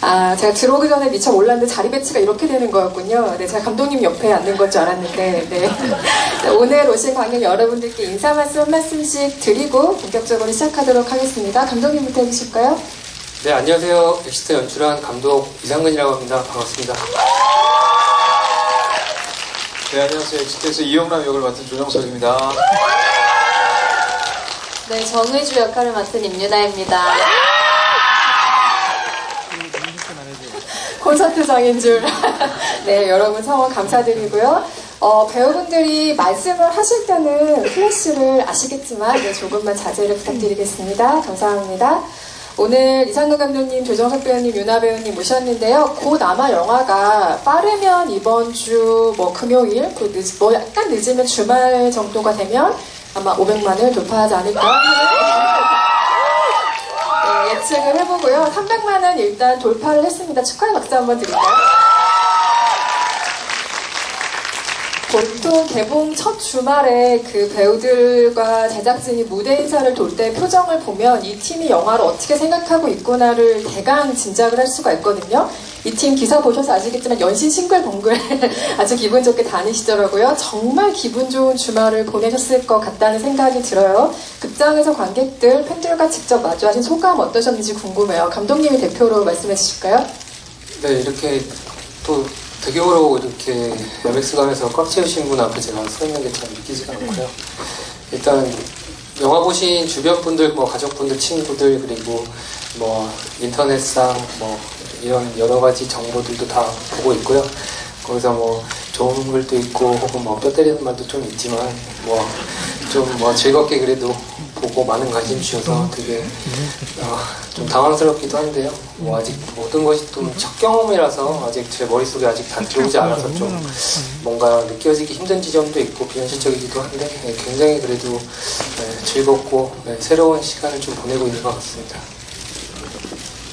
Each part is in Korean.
아, 제가 들어오기 전에 미처 몰랐는데 자리 배치가 이렇게 되는 거였군요. 네, 제가 감독님 옆에 앉는 건 줄 알았는데, 네. 오늘 오신 관객 여러분들께 인사 말씀 한 말씀씩 드리고 본격적으로 시작하도록 하겠습니다. 감독님부터 해주실까요? 네, 안녕하세요. 엑시트 연출한 감독 이상근이라고 합니다. 반갑습니다. 네, 안녕하세요. 엑시트에서 이영남 역을 맡은 조정석입니다. 네, 정의주 역할을 맡은 임유나입니다. 콘서트장인 줄. 네, 여러분 성원 감사드리고요. 배우분들이 말씀을 하실 때는 플래시를 아시겠지만 네, 조금만 자제를 부탁드리겠습니다. 감사합니다. 오늘 이상근 감독님, 조정석 배우님, 유나 배우님 모셨는데요. 곧 아마 영화가 빠르면 이번 주 금요일, 약간 늦으면 주말 정도가 되면 아마 500만을 돌파하지 않을까 네, 예측을 해보고요. 300만은 일단 돌파를 했습니다. 축하의 박수 한번 드릴까요? 보통 개봉 첫 주말에 그 배우들과 제작진이 무대 인사를 돌 때 표정을 보면 이 팀이 영화를 어떻게 생각하고 있구나를 대강 짐작을 할 수가 있거든요. 이 팀 기사 보셔서 아시겠지만 연신 싱글벙글 아주 기분 좋게 다니시더라고요. 정말 기분 좋은 주말을 보내셨을 것 같다는 생각이 들어요. 극장에서 관객들, 팬들과 직접 마주하신 소감 어떠셨는지 궁금해요. 감독님이 대표로 말씀해 주실까요? 네, 이렇게 또 대교로 이렇게 MX관에서 꽉 채우신 분 앞에 제가 서 있는 게 참 믿기지가 않고요. 일단 영화 보신 주변 분들, 가족분들, 친구들, 그리고 인터넷상 이런 여러 가지 정보들도 다 보고 있고요. 거기서 좋은 글도 있고 혹은 뼈 때리는 말도 좀 있지만 좀 즐겁게 그래도 보고 많은 관심 주셔서 되게 좀 당황스럽기도 한데요. 아직 모든 것이 좀 첫 경험이라서 아직 제 머릿속에 아직 다 들어오지 않아서 좀 뭔가 느껴지기 힘든 지점도 있고 비현실적이기도 한데 굉장히 그래도 즐겁고 새로운 시간을 좀 보내고 있는 것 같습니다.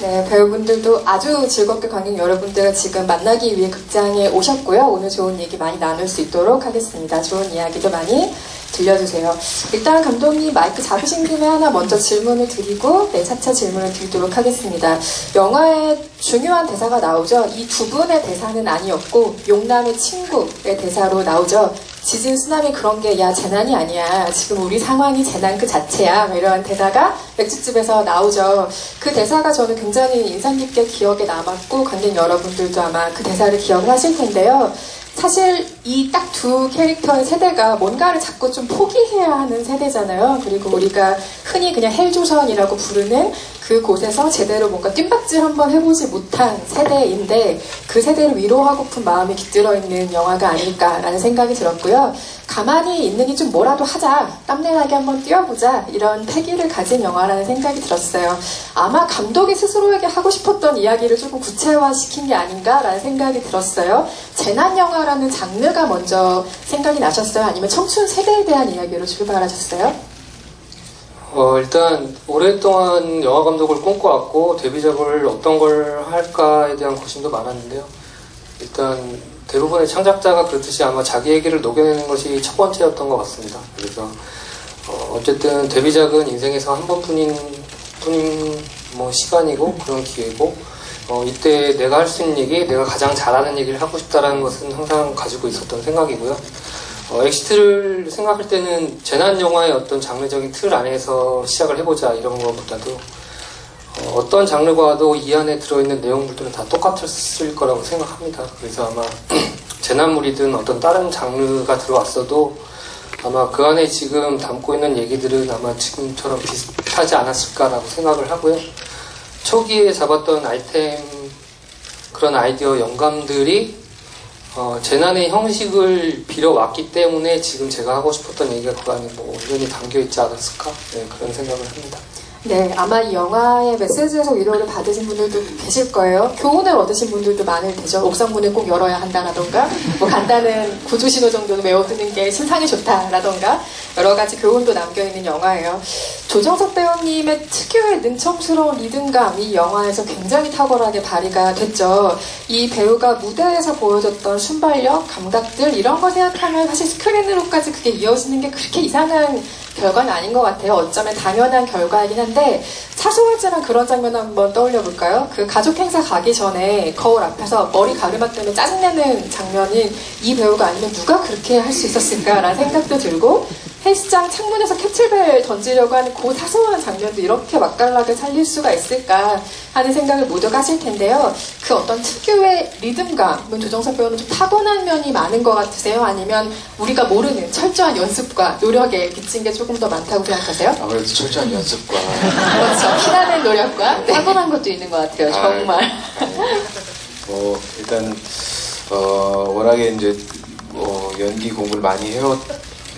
네, 배우분들도 아주 즐겁게 관객 여러분들을 지금 만나기 위해 극장에 오셨고요. 오늘 좋은 얘기 많이 나눌 수 있도록 하겠습니다. 좋은 이야기도 많이 들려주세요. 일단 감독님 마이크 잡으신 김에 하나 먼저 질문을 드리고 차차 질문을 드리도록 하겠습니다. 영화에 중요한 대사가 나오죠. 이 두 분의 대사는 아니었고 용남의 친구의 대사로 나오죠. 지진 쓰나미 그런 게 재난이 아니야. 지금 우리 상황이 재난 그 자체야. 이런 대사가 맥주집에서 나오죠. 그 대사가 저는 굉장히 인상 깊게 기억에 남았고 관객 여러분들도 아마 그 대사를 기억을 하실 텐데요. 사실 이 딱 두 캐릭터의 세대가 뭔가를 자꾸 좀 포기해야 하는 세대잖아요. 그리고 우리가 흔히 그냥 헬조선이라고 부르는 그곳에서 제대로 뭔가 뜀박질 한번 해보지 못한 세대인데 그 세대를 위로하고픈 마음이 깃들어 있는 영화가 아닐까라는 생각이 들었고요. 가만히 있는 게 좀 뭐라도 하자, 땀내나게 한번 뛰어보자 이런 패기를 가진 영화라는 생각이 들었어요. 아마 감독이 스스로에게 하고 싶었던 이야기를 조금 구체화시킨 게 아닌가라는 생각이 들었어요. 재난 영화라는 장르가 먼저 생각이 나셨어요? 아니면 청춘 세대에 대한 이야기로 출발하셨어요? 일단 오랫동안 영화 감독을 꿈꿔왔고 데뷔작을 어떤 걸 할까에 대한 고심도 많았는데요. 일단 대부분의 창작자가 그렇듯이 아마 자기 얘기를 녹여내는 것이 첫 번째였던 것 같습니다. 그래서 어쨌든 데뷔작은 인생에서 한 번뿐인 시간이고 그런 기회고 이때 내가 할 수 있는 얘기, 내가 가장 잘하는 얘기를 하고 싶다라는 것은 항상 가지고 있었던 생각이고요. 엑시트를 생각할 때는 재난 영화의 어떤 장르적인 틀 안에서 시작을 해보자 이런 것보다도 어떤 장르과도 이 안에 들어있는 내용물들은 다 똑같았을 거라고 생각합니다. 그래서 아마 재난물이든 어떤 다른 장르가 들어왔어도 아마 그 안에 지금 담고 있는 얘기들은 아마 지금처럼 비슷하지 않았을까라고 생각을 하고요. 초기에 잡았던 그런 아이디어 영감들이 재난의 형식을 빌어왔기 때문에 지금 제가 하고 싶었던 얘기가 그 안에 온전히 담겨있지 않았을까? 그런 생각을 합니다. 네, 아마 이 영화의 메시지에서 위로를 받으신 분들도 계실 거예요. 교훈을 얻으신 분들도 많을 테죠. 옥상문을 꼭 열어야 한다라던가 간단한 구조신호 정도는 외워두는 게 신상에 좋다라던가 여러 가지 교훈도 남겨있는 영화예요. 조정석 배우님의 특유의 능청스러운 리듬감 이 영화에서 굉장히 탁월하게 발휘가 됐죠. 이 배우가 무대에서 보여줬던 순발력, 감각들 이런 거 생각하면 사실 스크린으로까지 그게 이어지는 게 그렇게 이상한 결과는 아닌 것 같아요. 어쩌면 당연한 결과이긴 한데 사소하지만 그런 장면 한번 떠올려 볼까요? 그 가족 행사 가기 전에 거울 앞에서 머리 가르마 때문에 짜증내는 장면인 이 배우가 아니면 누가 그렇게 할 수 있었을까라는 생각도 들고, 헬스장 창문에서 캐틀벨 던지려고 하는 그 사소한 장면도 이렇게 맛깔나게 살릴 수가 있을까 하는 생각을 모두가 하실 텐데요. 그 어떤 특유의 리듬감은 조정석 배우는 좀 타고난 면이 많은 것 같으세요? 아니면 우리가 모르는 철저한 연습과 노력에 비친 게 조금 더 많다고 생각하세요? 아무래도 철저한 연습과 그렇죠. 피나는 노력과 네. 타고난 것도 있는 것 같아요, 정말. 일단 워낙에 이제 연기 공부를 많이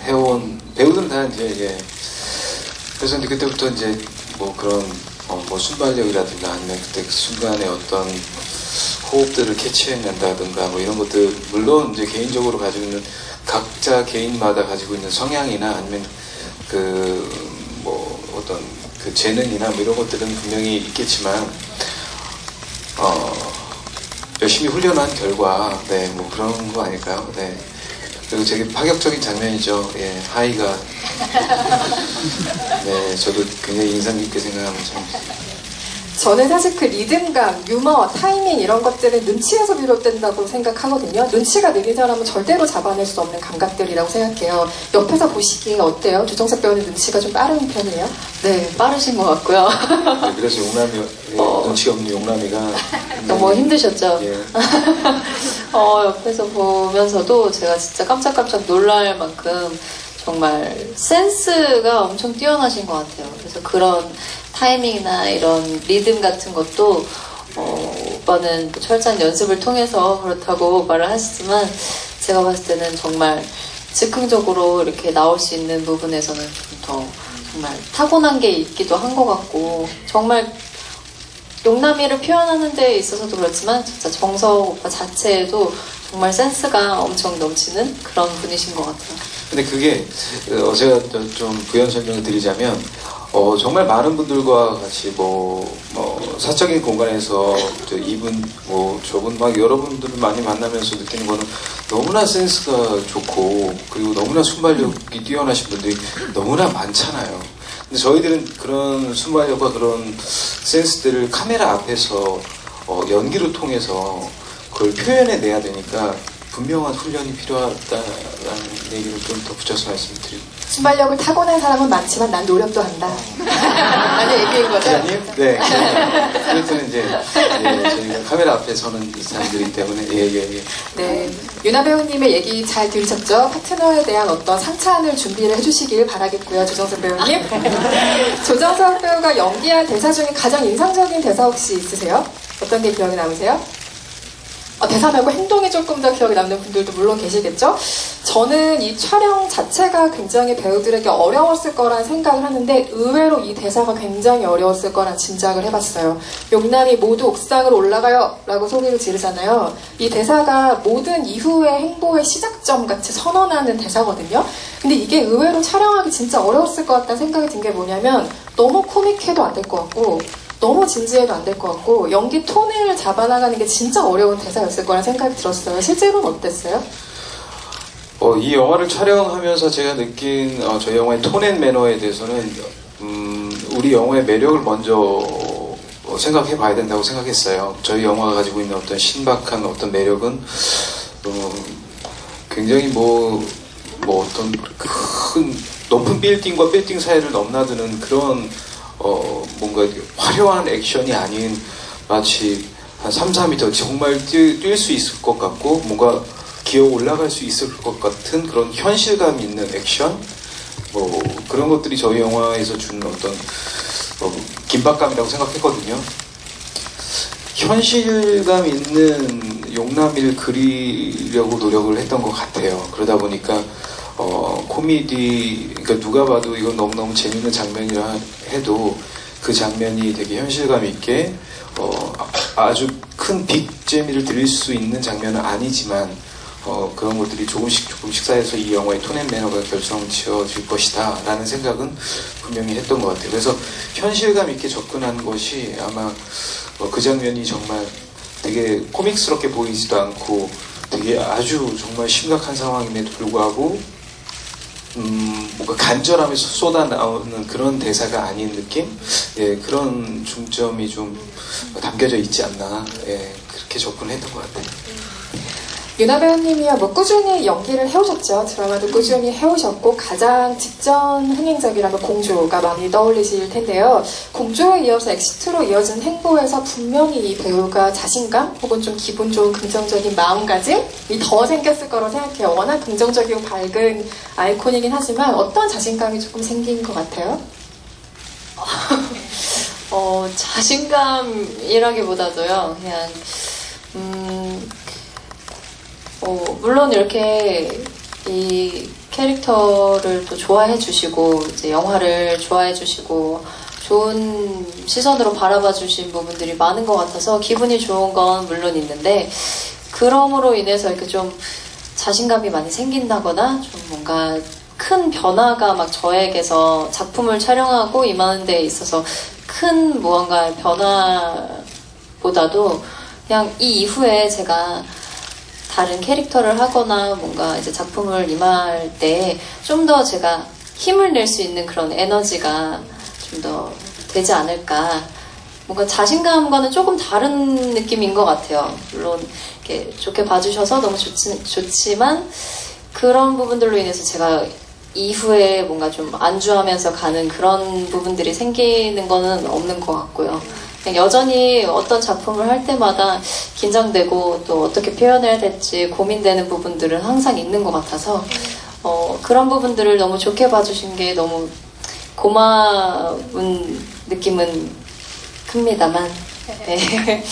해온 배우들은 다 이제 그래서 이제 그때부터 이제 뭐 그런 뭐 순발력이라든가 아니면 그때 그 순간에 어떤 호흡들을 캐치해낸다든가 뭐 이런 것들, 물론 이제 개인적으로 가지고 있는 각자 개인마다 가지고 있는 성향이나 아니면 그 뭐 어떤 그 재능이나 뭐 이런 것들은 분명히 있겠지만 열심히 훈련한 결과 네 뭐 그런 거 아닐까요? 네. 그리고 되게 파격적인 장면이죠. 예, 하이가. 네, 저도 굉장히 인상 깊게 생각하는 장면입니다. 저는 사실 그 리듬감, 유머, 타이밍 이런 것들은 눈치에서 비롯된다고 생각하거든요. 눈치가 느린 사람은 절대로 잡아낼 수 없는 감각들이라고 생각해요. 옆에서 보시기에 어때요? 조정석 배우는 눈치가 좀 빠른 편이에요? 네, 빠르신 것 같고요. 네, 그래서 용남이, 눈치 없는 용남이가. 너무 힘드셨죠? 예. 옆에서 보면서도 제가 진짜 깜짝깜짝 놀랄 만큼 정말 센스가 엄청 뛰어나신 것 같아요. 그래서 그런 타이밍이나 이런 리듬 같은 것도 오빠는 철저한 연습을 통해서 그렇다고 말을 하시지만 제가 봤을 때는 정말 즉흥적으로 이렇게 나올 수 있는 부분에서는 좀 더 정말 타고난 게 있기도 한 것 같고, 정말 용남이를 표현하는 데 있어서도 그렇지만 진짜 정석 오빠 자체에도 정말 센스가 엄청 넘치는 그런 분이신 것 같아요. 근데 그게 제가 좀 부연 설명을 드리자면 정말 많은 분들과 같이 사적인 공간에서 이분 저분 막 여러분들을 많이 만나면서 느끼는 거는 너무나 센스가 좋고 그리고 너무나 순발력이 뛰어나신 분들이 너무나 많잖아요. 근데 저희들은 그런 순발력과 그런 센스들을 카메라 앞에서 연기로 통해서 그걸 표현해내야 되니까 분명한 훈련이 필요하다라는 얘기를 좀 덧붙여서 말씀드립니다. 순발력을 타고난 사람은 많지만 난 노력도 한다. 라는 얘기인 거죠? 기자님? 네. 그렇다면 이제 저희가 카메라 앞에 서는 사람들이기 때문에 예. 네. 유나 배우님의 얘기 잘 들으셨죠? 파트너에 대한 어떤 상찬을 준비를 해주시길 바라겠고요. 조정석 배우님. 조정석 배우가 연기한 대사 중에 가장 인상적인 대사 혹시 있으세요? 어떤 게 기억에 남으세요? 대사 말고 행동이 조금 더 기억에 남는 분들도 물론 계시겠죠? 저는 이 촬영 자체가 굉장히 배우들에게 어려웠을 거란 생각을 하는데 의외로 이 대사가 굉장히 어려웠을 거란 짐작을 해봤어요. 용남이 모두 옥상으로 올라가요! 라고 소리를 지르잖아요. 이 대사가 모든 이후의 행보의 시작점 같이 선언하는 대사거든요. 근데 이게 의외로 촬영하기 진짜 어려웠을 것 같다는 생각이 든 게 뭐냐면 너무 코믹해도 안 될 것 같고 너무 진지해도 안 될 것 같고 연기 톤을 잡아나가는 게 진짜 어려운 대사였을 거라는 생각이 들었어요. 실제로는 어땠어요? 이 영화를 촬영하면서 제가 느낀 저희 영화의 톤 앤 매너에 대해서는 우리 영화의 매력을 먼저 생각해 봐야 된다고 생각했어요. 저희 영화가 가지고 있는 어떤 신박한 어떤 매력은 굉장히 어떤 큰 높은 빌딩과 빌딩 사이를 넘나드는 그런 뭔가 화려한 액션이 아닌 마치 한 3, 4m 정말 뛸 수 있을 것 같고 뭔가 기어 올라갈 수 있을 것 같은 그런 현실감 있는 액션 그런 것들이 저희 영화에서 주는 어떤 긴박감이라고 생각했거든요. 현실감 있는 용남이를 그리려고 노력을 했던 것 같아요. 그러다 보니까 코미디, 그러니까 누가 봐도 이건 너무너무 재밌는 장면이라 해도 그 장면이 되게 현실감 있게 아주 큰 빅재미를 드릴 수 있는 장면은 아니지만 그런 것들이 조금씩 쌓여서 이 영화의 톤 앤 매너가 결정지어질 것이다 라는 생각은 분명히 했던 것 같아요. 그래서 현실감 있게 접근한 것이 아마 그 장면이 정말 되게 코믹스럽게 보이지도 않고 되게 아주 정말 심각한 상황임에도 불구하고 뭔가 간절함이 쏟아 나오는 그런 대사가 아닌 느낌? 예, 그런 중점이 좀 담겨져 있지 않나. 예, 그렇게 접근했던 것 같아요. 유나 배우님이야 뭐 꾸준히 연기를 해오셨죠. 드라마도 꾸준히 해오셨고 가장 직전 흥행작이라면 공조가 많이 떠올리실 텐데요. 공조에 이어서 엑시트로 이어진 행보에서 분명히 이 배우가 자신감 혹은 좀 기분 좋은 긍정적인 마음가짐이 더 생겼을 거라고 생각해요. 워낙 긍정적이고 밝은 아이콘이긴 하지만 어떤 자신감이 조금 생긴 것 같아요? 자신감이라기보다도요, 그냥, 물론 이렇게 이 캐릭터를 또 좋아해 주시고, 이제 영화를 좋아해 주시고, 좋은 시선으로 바라봐 주신 부분들이 많은 것 같아서 기분이 좋은 건 물론 있는데, 그럼으로 인해서 이렇게 좀 자신감이 많이 생긴다거나, 좀 뭔가 큰 변화가 막 저에게서 작품을 촬영하고 임하는 데 있어서 큰 무언가 변화보다도 그냥 이 이후에 제가 다른 캐릭터를 하거나 뭔가 이제 작품을 임할 때 좀 더 제가 힘을 낼 수 있는 그런 에너지가 좀 더 되지 않을까. 뭔가 자신감과는 조금 다른 느낌인 것 같아요. 물론 이렇게 좋게 봐주셔서 너무 좋지만 그런 부분들로 인해서 제가 이후에 뭔가 좀 안주하면서 가는 그런 부분들이 생기는 거는 없는 것 같고요. 그냥 여전히 어떤 작품을 할 때마다 긴장되고 또 어떻게 표현해야 될지 고민되는 부분들은 항상 있는 것 같아서 그런 부분들을 너무 좋게 봐주신 게 너무 고마운 느낌은 큽니다만 네.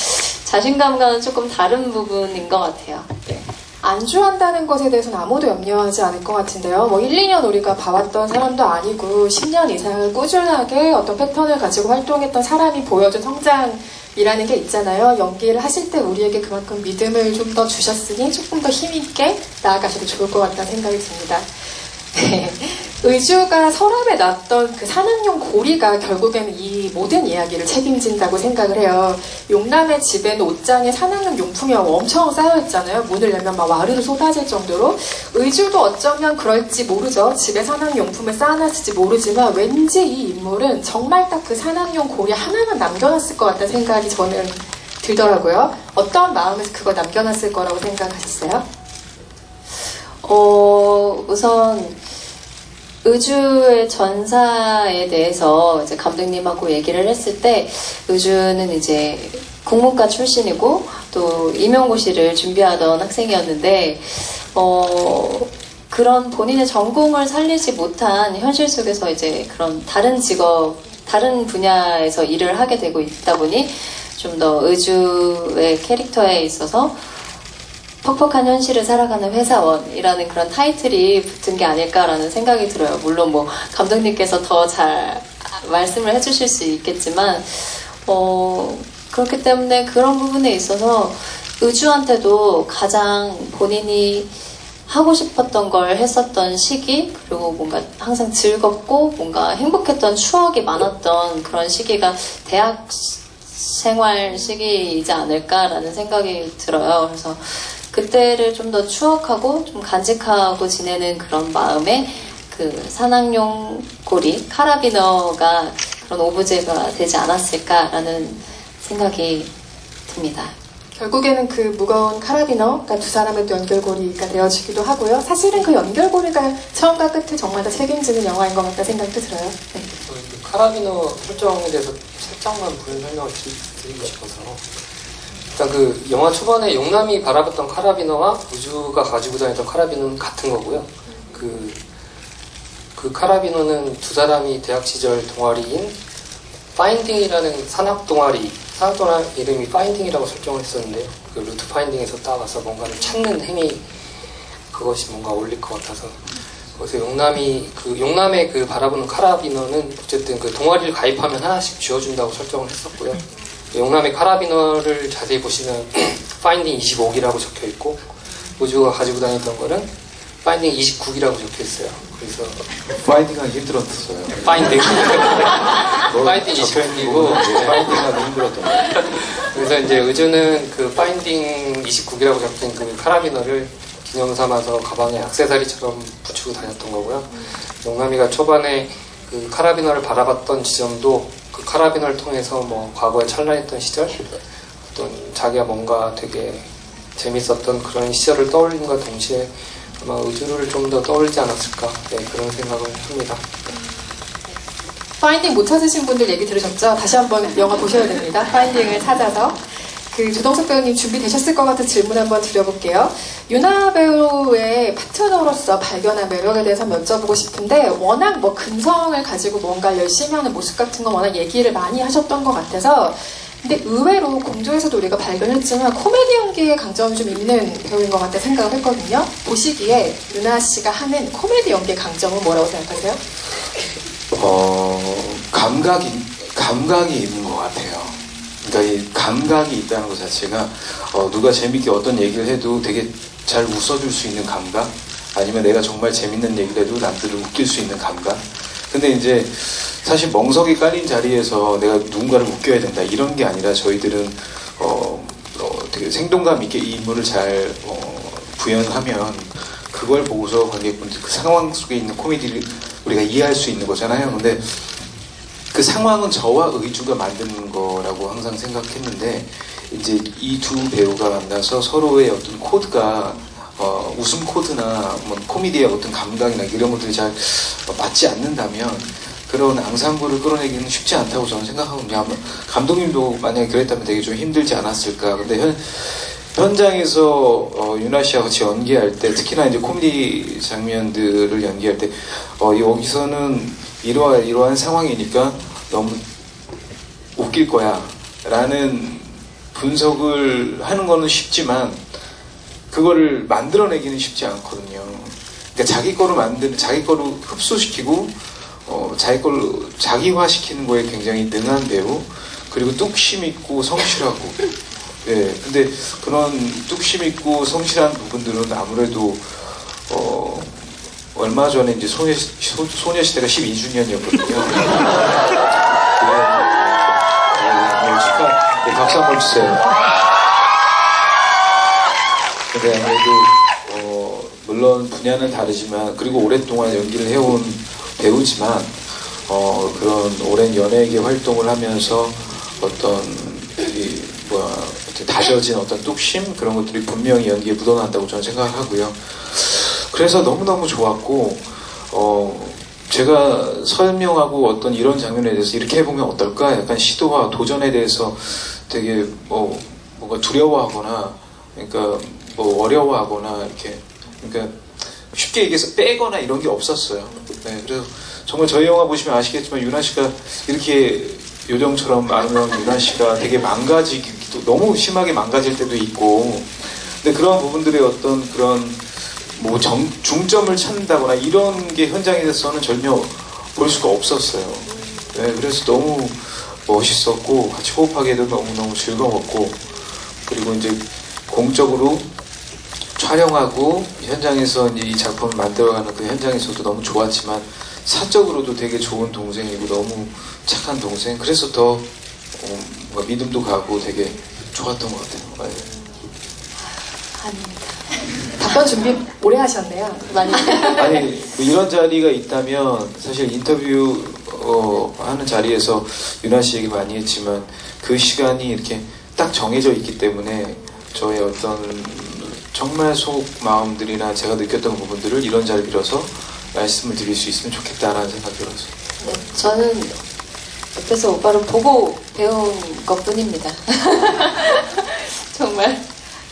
자신감과는 조금 다른 부분인 것 같아요. 네. 안주한다는 것에 대해서는 아무도 염려하지 않을 것 같은데요. 뭐 1, 2년 우리가 봐왔던 사람도 아니고 10년 이상을 꾸준하게 어떤 패턴을 가지고 활동했던 사람이 보여준 성장이라는 게 있잖아요. 연기를 하실 때 우리에게 그만큼 믿음을 좀 더 주셨으니 조금 더 힘있게 나아가셔도 좋을 것 같다는 생각이 듭니다. 네. 의주가 서랍에 놨던 그 산악용 고리가 결국에는 이 모든 이야기를 책임진다고 생각을 해요. 용남의 집에는 옷장에 산악용 용품이 엄청 쌓여있잖아요. 문을 열면 막 와르르 쏟아질 정도로. 의주도 어쩌면 그럴지 모르죠. 집에 산악용 용품을 쌓아놨을지 모르지만 왠지 이 인물은 정말 딱 그 산악용 고리 하나만 남겨놨을 것 같다는 생각이 저는 들더라고요. 어떤 마음에서 그걸 남겨놨을 거라고 생각하셨어요? 우선 의주의 전사에 대해서 이제 감독님하고 얘기를 했을 때 의주는 이제 국문과 출신이고 또 임용고시를 준비하던 학생이었는데 그런 본인의 전공을 살리지 못한 현실 속에서 이제 그런 다른 직업, 다른 분야에서 일을 하게 되고 있다 보니 좀 더 의주의 캐릭터에 있어서 퍽퍽한 현실을 살아가는 회사원이라는 그런 타이틀이 붙은 게 아닐까라는 생각이 들어요. 물론 뭐 감독님께서 더 잘 말씀을 해주실 수 있겠지만 그렇기 때문에 그런 부분에 있어서 의주한테도 가장 본인이 하고 싶었던 걸 했었던 시기, 그리고 뭔가 항상 즐겁고 뭔가 행복했던 추억이 많았던 그런 시기가 대학 생활 시기이지 않을까라는 생각이 들어요. 그래서 그때를 좀 더 추억하고 좀 간직하고 지내는 그런 마음에 그 산악용 고리, 카라비너가 그런 오브제가 되지 않았을까라는 생각이 듭니다. 결국에는 그 무거운 카라비너가 두 사람의 또 연결고리가 되어주기도 하고요. 사실은 그 연결고리가 처음과 끝을 정말 다 책임지는 영화인 것 같다는 생각도 들어요. 네. 카라비너 설정에 대해서 살짝만 부연 설명을 드리고 싶어서 일단 그 영화 초반에 용남이 바라봤던 카라비너와 우주가 가지고 다녔던 카라비너는 같은 거고요. 그 카라비너는 두 사람이 대학 시절 동아리인 파인딩이라는 산악 동아리 이름이 파인딩이라고 설정을 했었는데요. 그 루트 파인딩에서 따와서 뭔가를 찾는 행위, 그것이 뭔가 어울릴 것 같아서 그래서 용남의 그 바라보는 카라비너는 어쨌든 그 동아리를 가입하면 하나씩 쥐어준다고 설정을 했었고요. 용남의 카라비너를 자세히 보시면 파인딩 25기라고 적혀 있고 우주가 가지고 다녔던 거는 파인딩 29기라고 적혀 있어요. 그래서 파인딩하기 힘들었어요. 파인딩 29기고 파인딩하기 힘들었던 거예요. 그래서 이제 의주는 그 파인딩 29기라고 적힌 그 카라비너를 기념 삼아서 가방에 액세서리처럼 붙이고 다녔던 거고요. 영남이가 초반에 그 카라비너를 바라봤던 지점도 그 카라비너를 통해서 뭐 과거에 찬란했던 시절, 어떤 자기가 뭔가 되게 재밌었던 그런 시절을 떠올린과 동시에 아마 의주를 좀 더 떠올리지 않았을까, 네, 그런 생각을 합니다. 파인딩 못 찾으신 분들 얘기 들으셨죠? 다시 한번 영화 보셔야 됩니다. 파인딩을 찾아서. 그 조동석 배우님 준비되셨을 것 같은 질문 한번 드려볼게요. 유나 배우의 파트너로서 발견한 매력에 대해서 여쭤보고 싶은데, 워낙 뭐 근성을 가지고 뭔가 열심히 하는 모습 같은 거 워낙 얘기를 많이 하셨던 것 같아서, 근데 의외로 공조에서도 우리가 발견했지만 코미디 연기에 강점이 좀 있는 배우인 것 같다 생각을 했거든요. 보시기에 유나 씨가 하는 코미디 연기의 강점은 뭐라고 생각하세요? 감각이 있는 것 같아요. 그러니까 이 감각이 있다는 것 자체가 누가 재밌게 어떤 얘기를 해도 되게 잘 웃어줄 수 있는 감각, 아니면 내가 정말 재밌는 얘기를 해도 남들을 웃길 수 있는 감각. 근데 이제 사실 멍석이 깔린 자리에서 내가 누군가를 웃겨야 된다 이런 게 아니라, 저희들은 되게 생동감 있게 이 인물을 잘 구현하면 그걸 보고서 관객분들 그 상황 속에 있는 코미디를 우리가 이해할 수 있는 거잖아요. 근데 그 상황은 저와 의주가 만드는 거라고 항상 생각했는데, 이제 이 두 배우가 만나서 서로의 어떤 코드가 웃음 코드나 뭐 코미디의 어떤 감각이나 이런 것들이 잘 맞지 않는다면 그런 앙상블을 끌어내기는 쉽지 않다고 저는 생각하거든요. 감독님도 만약에 그랬다면 되게 좀 힘들지 않았을까. 근데 현장에서 유나 씨와 같이 연기할 때, 특히나 이제 코미디 장면들을 연기할 때 여기서는 이러한 상황이니까 너무 웃길 거야 라는 분석을 하는 거는 쉽지만 그거를 만들어내기는 쉽지 않거든요. 그러니까 자기 거로 흡수시키고 자기 걸로 자기화시키는 거에 굉장히 능한 배우, 그리고 뚝심 있고 성실하고. 네, 근데 그런 뚝심 있고 성실한 부분들은 아무래도 얼마 전에 이제 소녀시대가 12주년이었거든요. 네, 박수 한번 주세요. 근데 아무래도 물론 분야는 다르지만, 그리고 오랫동안 연기를 해온 배우지만 그런 오랜 연예계 활동을 하면서 어떤 다져진 어떤 뚝심, 그런 것들이 분명히 연기에 묻어난다고 저는 생각을 하고요. 그래서 너무너무 좋았고, 제가 설명하고 어떤 이런 장면에 대해서 이렇게 해보면 어떨까? 약간 시도와 도전에 대해서 되게 뭔가 두려워하거나, 그러니까 뭐 어려워하거나 이렇게, 그러니까 쉽게 얘기해서 빼거나 이런 게 없었어요. 네, 그래서 정말 저희 영화 보시면 아시겠지만 유나 씨가 이렇게 요정처럼, 아니면 유나 씨가 되게 망가지기도, 너무 심하게 망가질 때도 있고, 근데 그런 부분들의 어떤 그런 뭐 중점을 찾는다거나 이런 게 현장에서는 전혀 볼 수가 없었어요. 네, 그래서 너무 멋있었고, 같이 호흡하기에도 너무너무 즐거웠고, 그리고 이제 공적으로 촬영하고 현장에서 이제 이 작품을 만들어가는 그 현장에서도 너무 좋았지만, 사적으로도 되게 좋은 동생이고 너무 착한 동생, 그래서 더 뭔가 믿음도 가고 되게 좋았던 것 같아요. 네. 아닙니다. 답변 준비 오래 하셨네요. 많이. 아니, 뭐 이런 자리가 있다면 사실 인터뷰 하는 자리에서 유나 씨 얘기 많이 했지만, 그 시간이 이렇게 딱 정해져 있기 때문에 저의 어떤 정말 속 마음들이나 제가 느꼈던 부분들을 이런 자리를 빌어서 말씀을 드릴 수 있으면 좋겠다라는 생각이 들었어요. 네, 저는 옆에서 오빠를 보고 배운 것뿐입니다. 정말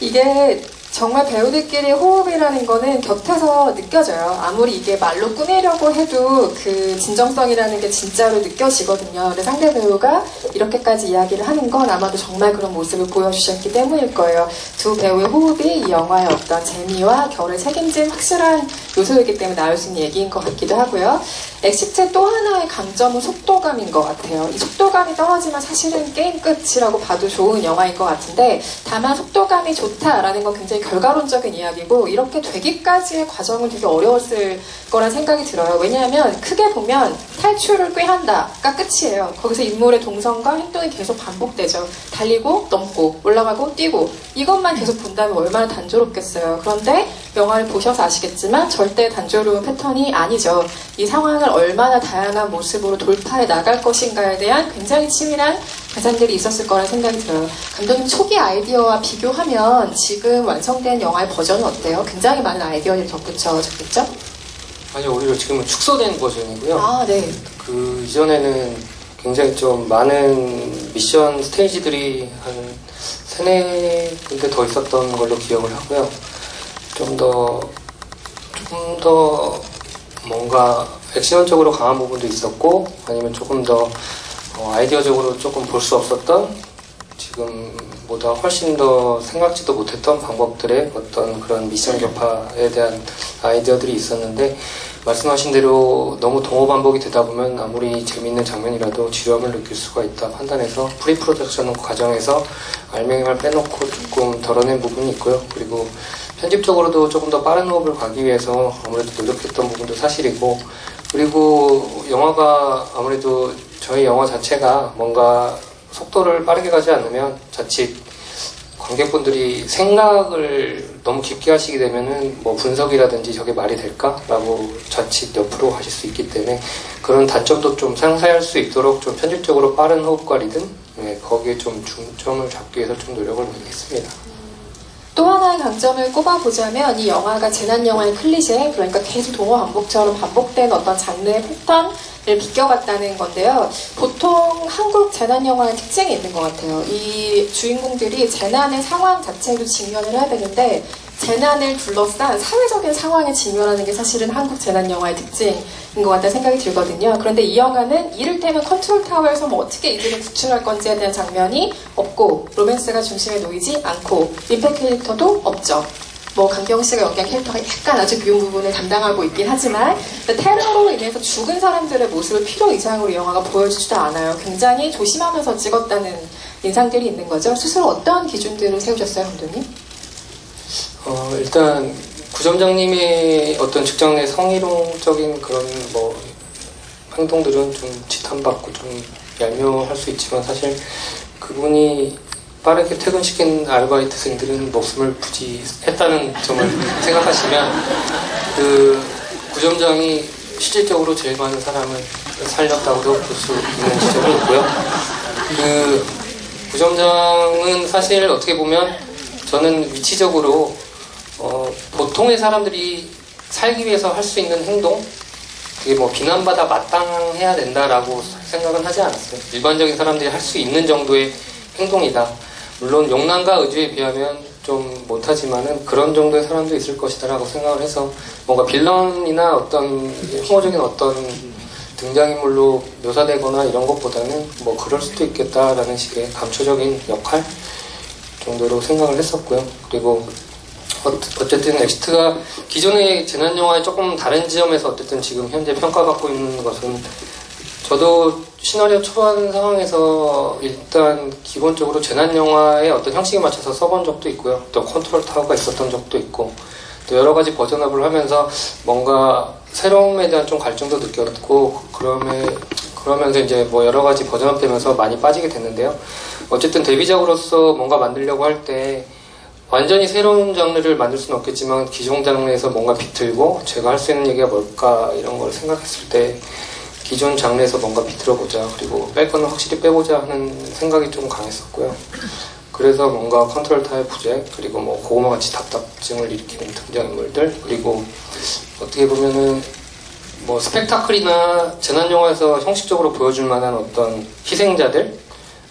이게 정말 배우들끼리 호흡이라는 거는 곁에서 느껴져요. 아무리 이게 말로 꾸미려고 해도 그 진정성이라는 게 진짜로 느껴지거든요. 근데 상대 배우가 이렇게까지 이야기를 하는 건 아마도 정말 그런 모습을 보여주셨기 때문일 거예요. 두 배우의 호흡이 이 영화의 어떤 재미와 결을 책임진 확실한 요소이기 때문에 나올 수 있는 얘기인 것 같기도 하고요. 엑시트의 또 하나의 강점은 속도감인 것 같아요. 이 속도감이 떨어지면 사실은 게임 끝이라고 봐도 좋은 영화인 것 같은데, 다만 속도감이 좋다라는 건 굉장히 굉장히 결과론적인 이야기고 이렇게 되기까지의 과정은 되게 어려웠을 거란 생각이 들어요. 왜냐하면 크게 보면 탈출을 꾀한다가 끝이에요. 거기서 인물의 동선과 행동이 계속 반복되죠. 달리고 넘고 올라가고 뛰고 이것만 계속 본다면 얼마나 단조롭겠어요. 그런데 영화를 보셔서 아시겠지만 절대 단조로운 패턴이 아니죠. 이 상황을 얼마나 다양한 모습으로 돌파해 나갈 것인가에 대한 굉장히 치밀한 계산들이 있었을 거란 생각이 들어요. 감독님 초기 아이디어와 비교하면 지금 완성된 영화의 버전은 어때요? 굉장히 많은 아이디어들이 덧붙여졌겠죠? 아니, 오히려 지금은 축소된 버전이고요. 아, 네. 그 이전에는 굉장히 좀 많은 미션 스테이지들이 한 3-4군데 더 있었던 걸로 기억을 하고요. 좀 더 뭔가 액션적으로 강한 부분도 있었고, 아니면 조금 더 아이디어적으로 조금 볼 수 없었던, 지금보다 훨씬 더 생각지도 못했던 방법들의 어떤 그런 미션 격파에 대한 아이디어들이 있었는데, 말씀하신 대로 너무 동호 반복이 되다 보면 아무리 재미있는 장면이라도 지루함을 느낄 수가 있다 판단해서 프리 프로덕션 과정에서 알맹이를 빼놓고 조금 덜어낸 부분이 있고요. 그리고 편집적으로도 조금 더 빠른 호흡을 가기 위해서 아무래도 노력했던 부분도 사실이고, 그리고 영화가 아무래도 저희 영화 자체가 뭔가 속도를 빠르게 가지 않으면 자칫 관객분들이 생각을 너무 깊게 하시게 되면은 뭐 분석이라든지 저게 말이 될까라고 자칫 옆으로 하실 수 있기 때문에 그런 단점도 좀 상쇄할 수 있도록 좀 편집적으로 빠른 호흡과 리듬, 거기에 좀 중점을 잡기 위해서 좀 노력을 많이 했습니다. 또 하나의 강점을 꼽아보자면 이 영화가 재난영화의 클리셰, 그러니까 계속 동호 반복처럼 반복된 어떤 장르의 패턴을 비껴갔다는 건데요. 보통 한국 재난영화의 특징이 있는 것 같아요. 이 주인공들이 재난의 상황 자체도 직면을 해야 되는데 재난을 둘러싼 사회적인 상황에 직면하는 게 사실은 한국 재난영화의 특징인 것 같다는 생각이 들거든요. 그런데 이 영화는 이를테면 컨트롤 타워에서 뭐 어떻게 이들을 구출할 건지에 대한 장면이 없고 로맨스가 중심에 놓이지 않고 민폐 캐릭터도 없죠. 뭐 강경 씨가 연기한 캐릭터가 약간 아주 미운 부분을 담당하고 있긴 하지만 테러로 인해서 죽은 사람들의 모습을 필요 이상으로 이 영화가 보여주지도 않아요. 굉장히 조심하면서 찍었다는 인상들이 있는 거죠. 스스로 어떤 기준들을 세우셨어요, 감독님? 일단 구점장님의 어떤 직장 내 성희롱적인 그런 뭐 행동들은 좀 지탄받고 좀 얄미워할 수 있지만 사실 그분이 빠르게 퇴근시킨 아르바이트생들은 목숨을 부지했다는 점을 생각하시면 그 구점장이 실질적으로 제일 많은 사람을 살렸다고도 볼 수 있는 지점이 있고요. 그 구점장은 사실 어떻게 보면 저는 위치적으로 보통의 사람들이 살기 위해서 할 수 있는 행동, 그게 뭐 비난받아 마땅해야 된다라고 생각은 하지 않았어요. 일반적인 사람들이 할 수 있는 정도의 행동이다. 물론 욕망과 의지에 비하면 좀 못하지만은 그런 정도의 사람도 있을 것이다라고 생각을 해서 뭔가 빌런이나 어떤 혐오적인 어떤 등장인물로 묘사되거나 이런 것보다는 뭐 그럴 수도 있겠다라는 식의 감초적인 역할 정도로 생각을 했었고요. 그리고 어쨌든 엑시트가 기존의 재난영화의 조금 다른 지점에서 어쨌든 지금 현재 평가받고 있는 것은 저도 시나리오 초반 상황에서 일단 기본적으로 재난영화의 어떤 형식에 맞춰서 써본 적도 있고요. 또 컨트롤 타워가 있었던 적도 있고 또 여러 가지 버전업을 하면서 뭔가 새로움에 대한 좀 갈증도 느꼈고 그러면서 이제 뭐 여러 가지 버전업 되면서 많이 빠지게 됐는데요. 어쨌든 데뷔작으로서 뭔가 만들려고 할 때 완전히 새로운 장르를 만들 수는 없겠지만 기존 장르에서 뭔가 비틀고 제가 할 수 있는 얘기가 뭘까 이런 걸 생각했을 때 기존 장르에서 뭔가 비틀어보자, 그리고 뺄 거는 확실히 빼보자 하는 생각이 좀 강했었고요. 그래서 뭔가 컨트롤 타워의 부재, 그리고 뭐 고구마같이 답답증을 일으키는 등장인물들, 그리고 어떻게 보면은 뭐 스펙타클이나 재난영화에서 형식적으로 보여줄 만한 어떤 희생자들,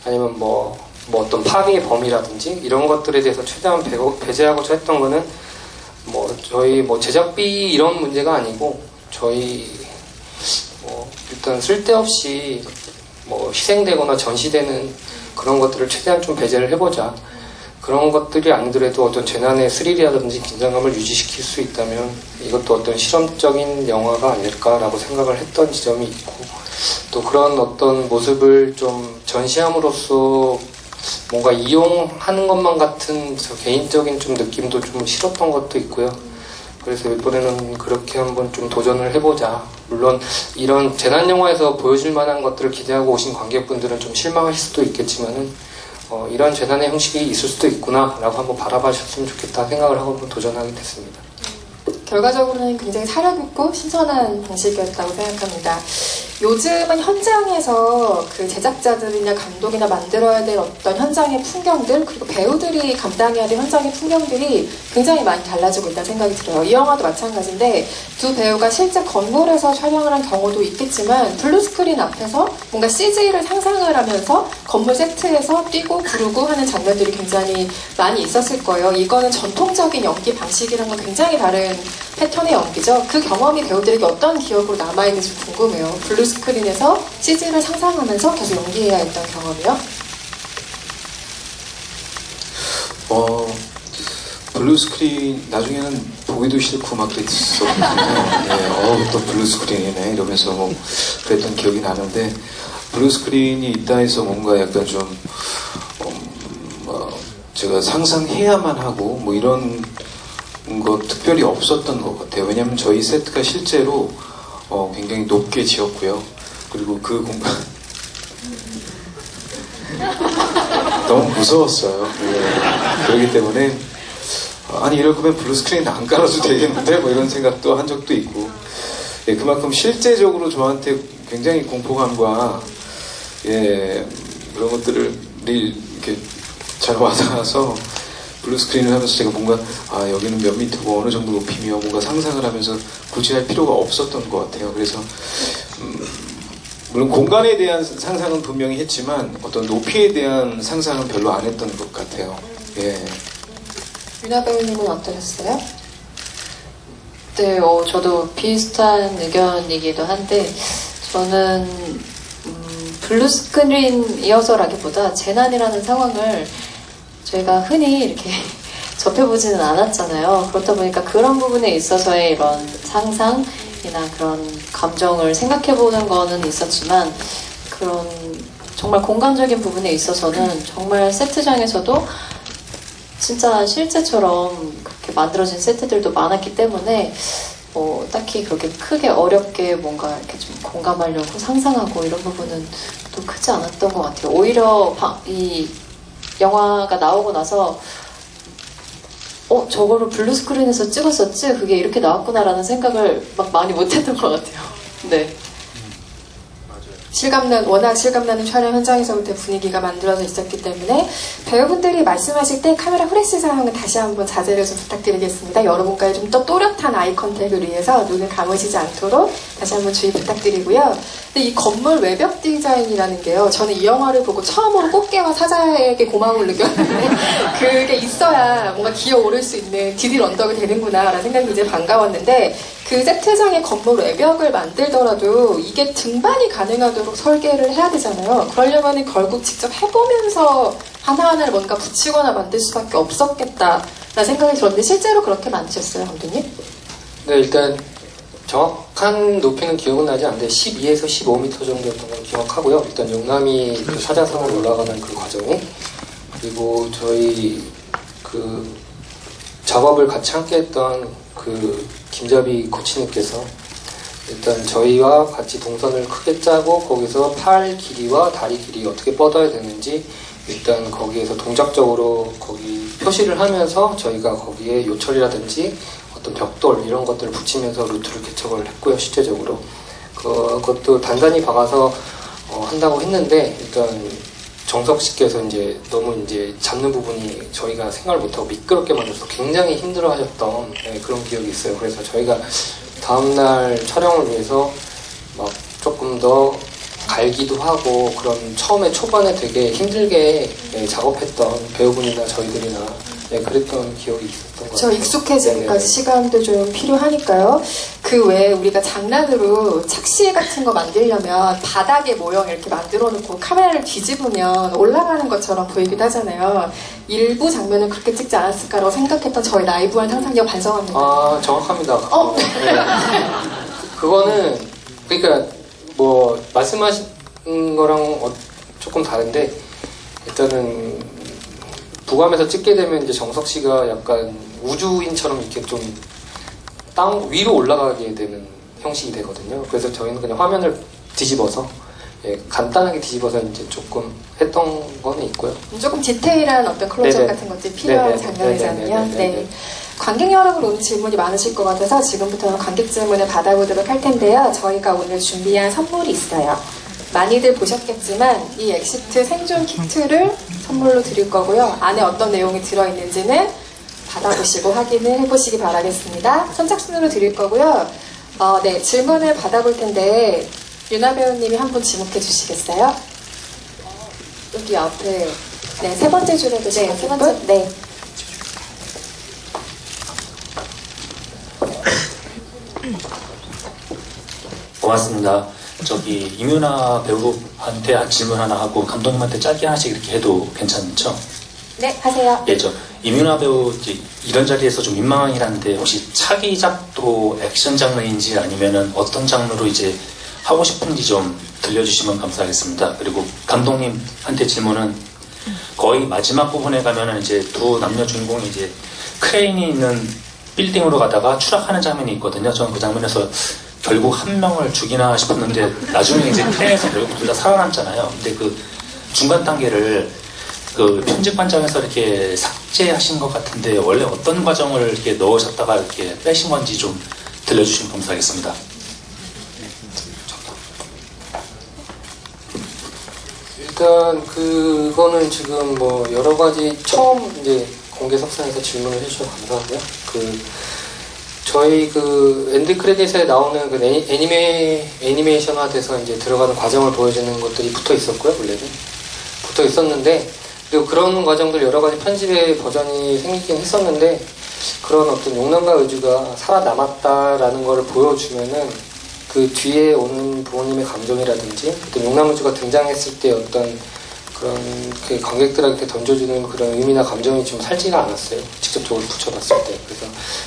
아니면 뭐 어떤 파괴의 범위라든지 이런 것들에 대해서 최대한 배제하고자 했던 거는 뭐 저희 뭐 제작비 이런 문제가 아니고 저희 뭐 일단 쓸데없이 뭐 희생되거나 전시되는 그런 것들을 최대한 좀 배제를 해보자. 그런 것들이 아니더라도 어떤 재난의 스릴이라든지 긴장감을 유지시킬 수 있다면 이것도 어떤 실험적인 영화가 아닐까라고 생각을 했던 지점이 있고, 또 그런 어떤 모습을 좀 전시함으로써 뭔가 이용하는 것만 같은 저 개인적인 좀 느낌도 좀 싫었던 것도 있고요. 그래서 이번에는 그렇게 한번 좀 도전을 해보자. 물론 이런 재난 영화에서 보여줄 만한 것들을 기대하고 오신 관객분들은 좀 실망하실 수도 있겠지만은 이런 재난의 형식이 있을 수도 있구나라고 한번 바라봐주셨으면 좋겠다 생각을 하고 한번 도전하게 됐습니다. 결과적으로는 굉장히 사력 있고 신선한 방식이었다고 생각합니다. 요즘은 현장에서 그 제작자들이나 감독이나 만들어야 될 어떤 현장의 풍경들, 그리고 배우들이 감당해야 될 현장의 풍경들이 굉장히 많이 달라지고 있다는 생각이 들어요. 이 영화도 마찬가지인데 두 배우가 실제 건물에서 촬영을 한 경우도 있겠지만 블루스크린 앞에서 뭔가 CG를 상상을 하면서 건물 세트에서 뛰고 구르고 하는 장면들이 굉장히 많이 있었을 거예요. 이거는 전통적인 연기 방식이랑은 굉장히 다른 패턴의 연기죠. 그 경험이 배우들에게 어떤 기억으로 남아있는지 궁금해요. 블루스크린에서 CG를 상상하면서 계속 연기해야 했던 경험이요? 블루스크린 나중에는 보기도 싫고 막 그랬었거든요. 네, 또 블루스크린이네 이러면서 뭐 그랬던 기억이 나는데 블루스크린이 있다 해서 뭔가 약간 좀 제가 상상해야만 하고 뭐 이런 거 특별히 없었던 것 같아요. 왜냐하면 저희 세트가 실제로 굉장히 높게 지었고요. 그리고 그 공간 너무 무서웠어요. 네. 그렇기 때문에 아니 이럴 거면 블루스크린 안 깔아도 되겠는데 뭐 이런 생각도 한 적도 있고 예, 그만큼 실제적으로 저한테 굉장히 공포감과 그런 것들을 이렇게 잘 와닿아서 블루스크린을 하면서 제가 뭔가 여기는 몇 미터고 어느 정도 높이며 뭔가 상상을 하면서 굳이 할 필요가 없었던 것 같아요. 그래서 물론 공간에 대한 상상은 분명히 했지만 어떤 높이에 대한 상상은 별로 안 했던 것 같아요. 예. 유나 배우님은 어떠셨어요? 네, 저도 비슷한 의견이기도 한데 저는 블루스크린이어서라기보다 재난이라는 상황을 저희가 흔히 이렇게 접해보지는 않았잖아요. 그렇다 보니까 그런 부분에 있어서의 이런 상상이나 그런 감정을 생각해보는 거는 있었지만 그런 정말 공간적인 부분에 있어서는 정말 세트장에서도 진짜 실제처럼 그렇게 만들어진 세트들도 많았기 때문에 딱히 그렇게 크게 어렵게 뭔가 이렇게 좀 공감하려고 상상하고 이런 부분은 또 크지 않았던 것 같아요. 오히려 이 영화가 나오고 나서 저거를 블루스크린에서 찍었었지? 그게 이렇게 나왔구나라는 생각을 막 많이 못했던 것 같아요. 네. 워낙 실감나는 촬영 현장에서부터 분위기가 만들어져 있었기 때문에 배우분들이 말씀하실 때 카메라 후레쉬 사용은 다시 한번 자제를 좀 부탁드리겠습니다. 여러분과의 좀 더 또렷한 아이 컨택을 위해서 눈을 감으시지 않도록 다시 한번 주의 부탁드리고요. 근데 이 건물 외벽 디자인이라는 게요. 저는 이 영화를 보고 처음으로 꽃게와 사자에게 고마움을 느꼈는데 그게 있어야 뭔가 기어오를 수 있는 디딜 언덕이 되는구나 라는 생각이 굉장히 반가웠는데 그 세트장의 건물 외벽을 만들더라도 이게 등반이 가능하도록 설계를 해야 되잖아요. 그러려면 결국 직접 해보면서 하나하나를 뭔가 붙이거나 만들 수밖에 없었겠다라는 생각이 들었는데 실제로 그렇게 만드셨어요, 감독님? 네, 일단 정확한 높이는 기억은 나지 않는데 12에서 15m 정도였던 걸 기억하고요. 일단 용남이 그 사자성으로 올라가는 그 과정이 그리고 저희 그 작업을 같이 함께 했던 그 김자비 코치님께서 일단 저희와 같이 동선을 크게 짜고 거기서 팔 길이와 다리 길이 어떻게 뻗어야 되는지 일단 거기에서 동작적으로 거기 표시를 하면서 저희가 거기에 요철이라든지 어떤 벽돌 이런 것들을 붙이면서 루트를 개척을 했고요. 실제적으로 그것도 단단히 박아서 한다고 했는데 일단 정석 씨께서 이제 너무 이제 잡는 부분이 저희가 생각을 못하고 미끄럽게 만들어서 굉장히 힘들어하셨던 그런 기억이 있어요. 그래서 저희가 다음날 촬영을 위해서 막 조금 더 갈기도 하고 그런 처음에 초반에 되게 힘들게 작업했던 배우분이나 저희들이나 그랬던 기억이 있었던 것 같아요. 익숙해지기까지 시간도 좀 필요하니까요. 그 외에 우리가 장난으로 착시 같은 거 만들려면 바닥에 모형 이렇게 만들어 놓고 카메라를 뒤집으면 올라가는 것처럼 보이기도 하잖아요. 일부 장면은 그렇게 찍지 않았을까라고 생각했던 저의 나이브한 상상력 반성합니다. 정확합니다. 네. 그거는 그러니까 뭐 말씀하신 거랑 조금 다른데 일단은 부감에서 찍게 되면 이제 정석 씨가 약간 우주인처럼 이렇게 좀 땅 위로 올라가게 되는 형식이 되거든요. 그래서 저희는 그냥 화면을 뒤집어서 간단하게 뒤집어서 이제 조금 했던 거는 있고요. 조금 디테일한 어떤 클로즈업 네네. 같은 것들이 필요한 네네. 장면이잖아요. 네네네네네. 네. 관객 여러분 오늘 질문이 많으실 것 같아서 지금부터는 관객 질문을 받아보도록 할 텐데요. 저희가 오늘 준비한 선물이 있어요. 많이들 보셨겠지만 이 엑시트 생존 키트를 선물로 드릴 거고요. 안에 어떤 내용이 들어있는지는 받아보시고 확인을 해보시기 바라겠습니다. 선착순으로 드릴 거고요. 네, 질문을 받아볼 텐데 유나 배우님이 한 분 지목해 주시겠어요? 여기 앞에 네, 세 번째 줄에도 네, 세 번째. 분? 네. 고맙습니다. 저기 이뮤나 배우한테 한 질문 하나 하고 감독님한테 짧게 하나씩 이렇게 해도 괜찮죠? 네, 하세요. 예, 저 이뮤나 배우 이제 이런 자리에서 좀 민망하긴 한데 혹시 차기작도 액션 장르인지 아니면은 어떤 장르로 이제 하고 싶은지 좀 들려주시면 감사하겠습니다. 그리고 감독님한테 질문은 거의 마지막 부분에 가면은 이제 두 남녀 주인공이 이제 크레인이 있는 빌딩으로 가다가 추락하는 장면이 있거든요. 저는 그 장면에서 결국 한 명을 죽이나 싶었는데 나중에 이제 크레인에서 결국 둘 다 살아남잖아요. 근데 그 중간 단계를 그 편집반장에서 이렇게 삭제하신 것 같은데 원래 어떤 과정을 이렇게 넣으셨다가 이렇게 빼신 건지 좀 들려주시면 감사하겠습니다. 일단 그거는 지금 뭐 여러 가지 처음 이제 공개 석상에서 질문을 해주셔서 감사하고요. 저희 엔드 크레딧에 나오는 그 애니메이션화돼서 이제 들어가는 과정을 보여주는 것들이 붙어 있었고요. 원래는 붙어 있었는데 그리고 그런 과정들 여러 가지 편집의 버전이 생기긴 했었는데 그런 어떤 용남과 의주가 살아남았다라는 걸 보여주면은 그 뒤에 오는 부모님의 감정이라든지 어떤 용남의주가 등장했을 때 어떤 그런 그 관객들한테 던져주는 그런 의미나 감정이 좀 살지가 않았어요. 직접적으로 붙여봤을 때. 그래서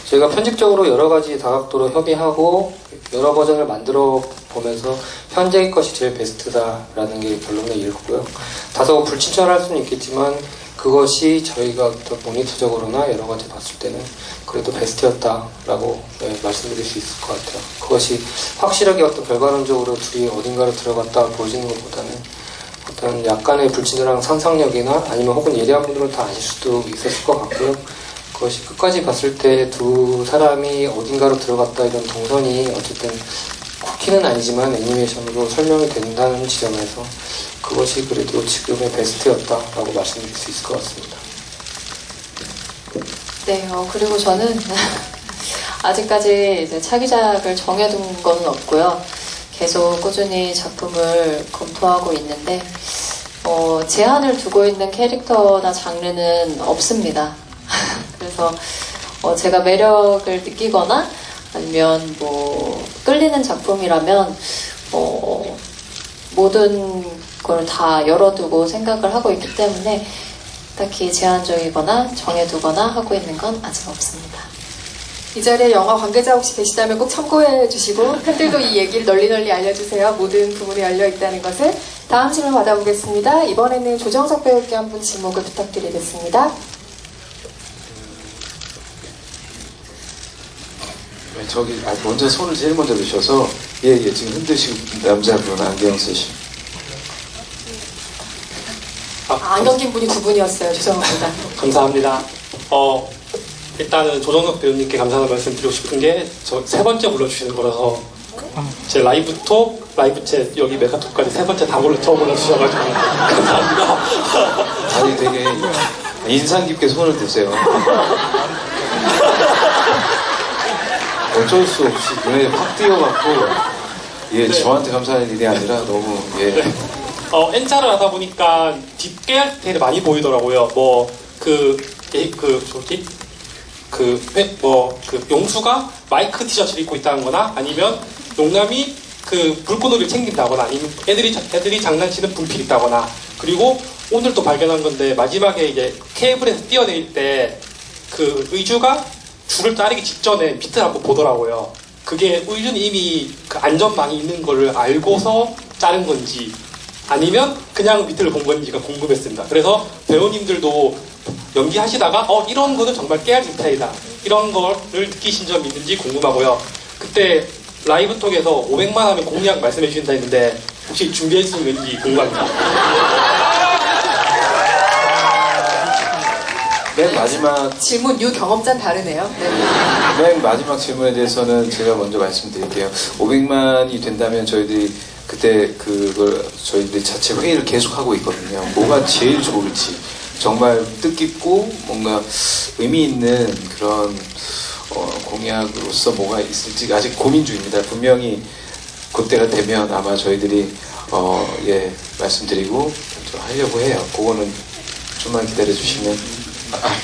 저희가 편집적으로 여러 가지 다각도로 협의하고 여러 버전을 만들어 보면서 현재의 것이 제일 베스트다라는 게 결론에 이르고요. 다소 불친절할 수는 있겠지만 그것이 저희가 어떤 모니터적으로나 여러 가지 봤을 때는 그래도 베스트였다라고 말씀드릴 수 있을 것 같아요. 그것이 확실하게 어떤 결과론적으로 둘이 어딘가로 들어갔다 보여지는 것보다는 어떤 약간의 불친절한 상상력이나 아니면 혹은 예리한 분들은 다 아실 수도 있었을 것 같고요. 그것이 끝까지 봤을 때 두 사람이 어딘가로 들어갔다 이런 동선이 어쨌든 쿠키는 아니지만 애니메이션으로 설명이 된다는 지점에서 그것이 그래도 지금의 베스트였다라고 말씀드릴 수 있을 것 같습니다. 네, 그리고 저는 아직까지 이제 차기작을 정해둔 건 없고요. 계속 꾸준히 작품을 검토하고 있는데 제한을 두고 있는 캐릭터나 장르는 없습니다. 그래서 제가 매력을 느끼거나 아니면 뭐 끌리는 작품이라면 모든 걸 다 열어두고 생각을 하고 있기 때문에 딱히 제한적이거나 정해두거나 하고 있는 건 아직 없습니다. 이 자리에 영화 관계자 혹시 계시다면 꼭 참고해 주시고 팬들도 이 얘기를 널리 알려주세요. 모든 부분이 열려 있다는 것을. 다음 질문 받아보겠습니다. 이번에는 조정석 배우께 한 분 지목을 부탁드리겠습니다. 저기 먼저 손을 제일 먼저 드셔서 예 지금 흔드시고 남자분 안경 쓰시고 안경 낀 분이 두 분이었어요. 죄송합니다. 감사합니다. 일단은 조정석 배우님께 감사하는 말씀 드리고 싶은 게 저 세 번째 불러주시는 거라서 제 라이브 톡, 라이브 챗, 여기 메가톡까지 세 번째 다 처음 불러주셔가지고 감사합니다. 아니 되게 인상 깊게 손을 드세요. 어쩔 수 없이 눈에 확 띄어갖고 예 저한테 감사할 일이 아니라 너무 예. N자를 하다 보니까 뒷깨알 많이 보이더라고요. 용수가 마이크 티셔츠를 입고 있다는 거나 아니면 용남이 불꽃놀이를 챙긴다거나 아니면 애들이 장난치는 분필이 있다거나 그리고 오늘 또 발견한 건데 마지막에 이제 케이블에서 뛰어내릴 때 의주가 줄을 자르기 직전에 밑을 한번 보더라고요. 그게 의주는 이미 안전망이 있는 거를 알고서 자른 건지 아니면 그냥 밑을 본 건지가 궁금했습니다. 그래서 배우님들도 연기하시다가 이런 거는 정말 깨알 스타일이다. 이런 거를 느끼신 점 있는지 궁금하고요. 그때 라이브 톡에서 500만 하면 공약 말씀해 주신다 했는데 혹시 준비했는지 궁금합니다. 맨 마지막 질문 유 경험자는 다르네요. 네. 맨 마지막 질문에 대해서는 제가 먼저 말씀드릴게요. 500만이 된다면 저희들이 그때 그걸 저희들이 자체 회의를 계속 하고 있거든요. 뭐가 제일 좋을지 정말 뜻깊고 뭔가 의미 있는 그런 공약으로서 뭐가 있을지 아직 고민 중입니다. 분명히 그때가 되면 아마 저희들이 말씀드리고 좀 하려고 해요. 그거는 좀만 기다려 주시면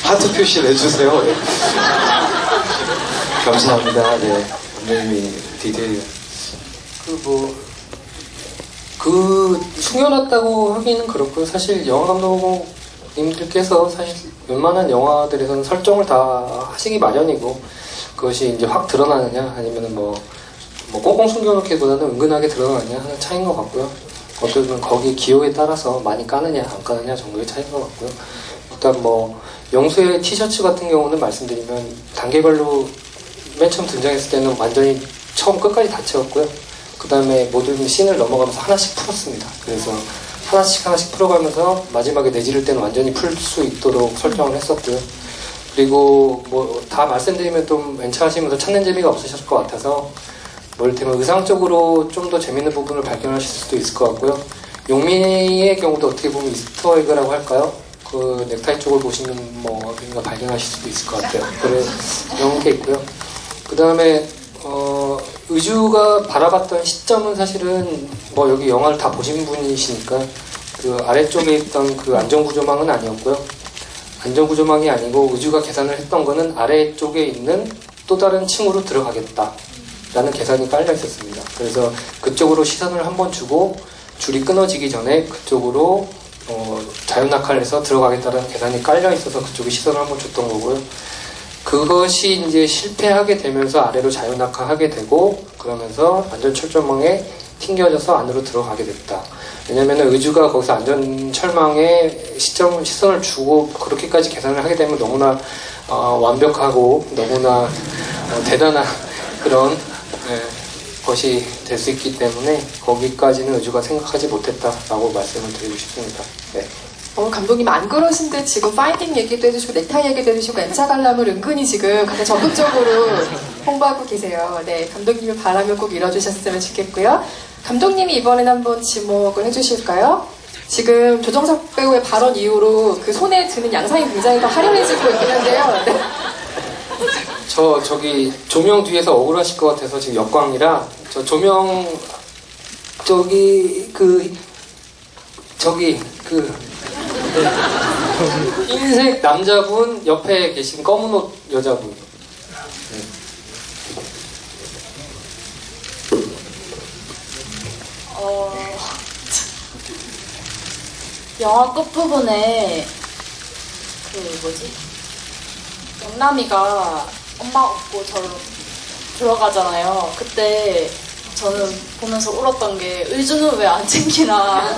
하트 표시를 해주세요. 네. 감사합니다. 네, 감독님이 디테일 숨겨놨다고 하기는 그렇고요. 사실 영화 감독님들께서 사실 웬만한 영화들에서는 설정을 다 하시기 마련이고 그것이 이제 확 드러나느냐 아니면은 뭐 꽁꽁 숨겨놓기보다는 은근하게 드러나느냐 하는 차이인 것 같고요. 어쩌면 거기 기호에 따라서 많이 까느냐 안 까느냐 정도의 차이인 것 같고요. 일단 영수의 티셔츠 같은 경우는 말씀드리면 단계별로 맨 처음 등장했을 때는 완전히 처음 끝까지 다 채웠고요. 그 다음에 모든 씬을 넘어가면서 하나씩 풀었습니다. 그래서 하나씩 풀어가면서 마지막에 내지를 때는 완전히 풀 수 있도록 설정을 했었고요. 그리고 다 말씀드리면 좀 엔차하시면서 찾는 재미가 없으셨을 것 같아서 이를테면 의상적으로 좀 더 재밌는 부분을 발견하실 수도 있을 것 같고요. 용민이의 경우도 어떻게 보면 이스터 에그라고 할까요? 그 넥타이 쪽을 보시면 뭔가 발견하실 수도 있을 것 같아요. 그런 게 있고요. 그 다음에 의주가 바라봤던 시점은 사실은 여기 영화를 다 보신 분이시니까 그 아래쪽에 있던 그 안전구조망은 아니었고요. 안전구조망이 아니고 의주가 계산을 했던 거는 아래쪽에 있는 또 다른 층으로 들어가겠다 라는 계산이 깔려 있었습니다. 그래서 그쪽으로 시선을 한번 주고 줄이 끊어지기 전에 그쪽으로 자유낙하해서 들어가겠다는 계산이 깔려 있어서 그쪽에 시선을 한번 줬던 거고요. 그것이 이제 실패하게 되면서 아래로 자유낙하하게 되고 그러면서 안전철조망에 튕겨져서 안으로 들어가게 됐다. 왜냐면 의주가 거기서 안전철망에 시선을 주고 그렇게까지 계산을 하게 되면 너무나 완벽하고 너무나 대단한 그런 것이 될 수 있기 때문에 거기까지는 의주가 생각하지 못했다라고 말씀을 드리고 싶습니다. 네. 감독님 안 그러신데 지금 파인딩 얘기도 해주시고 넥타이 얘기도 해주시고 엔차 관람을 은근히 지금 가장 적극적으로 홍보하고 계세요. 네, 감독님의 바람을 꼭 이뤄주셨으면 좋겠고요. 감독님이 이번엔 한번 지목을 해주실까요? 지금 조정석 배우의 발언 이후로 그 손에 드는 양상이 굉장히 더 화려해지고 있긴 한데요. 네. 저기 조명 뒤에서 억울하실 것 같아서 지금 역광이라 저 조명 흰색 남자분 옆에 계신 검은 옷 여자분. 네. 영화 끝부분에 영남이가 엄마 업고 저로 들어가잖아요. 그때 저는 보면서 울었던 게 의주는 왜 안 챙기나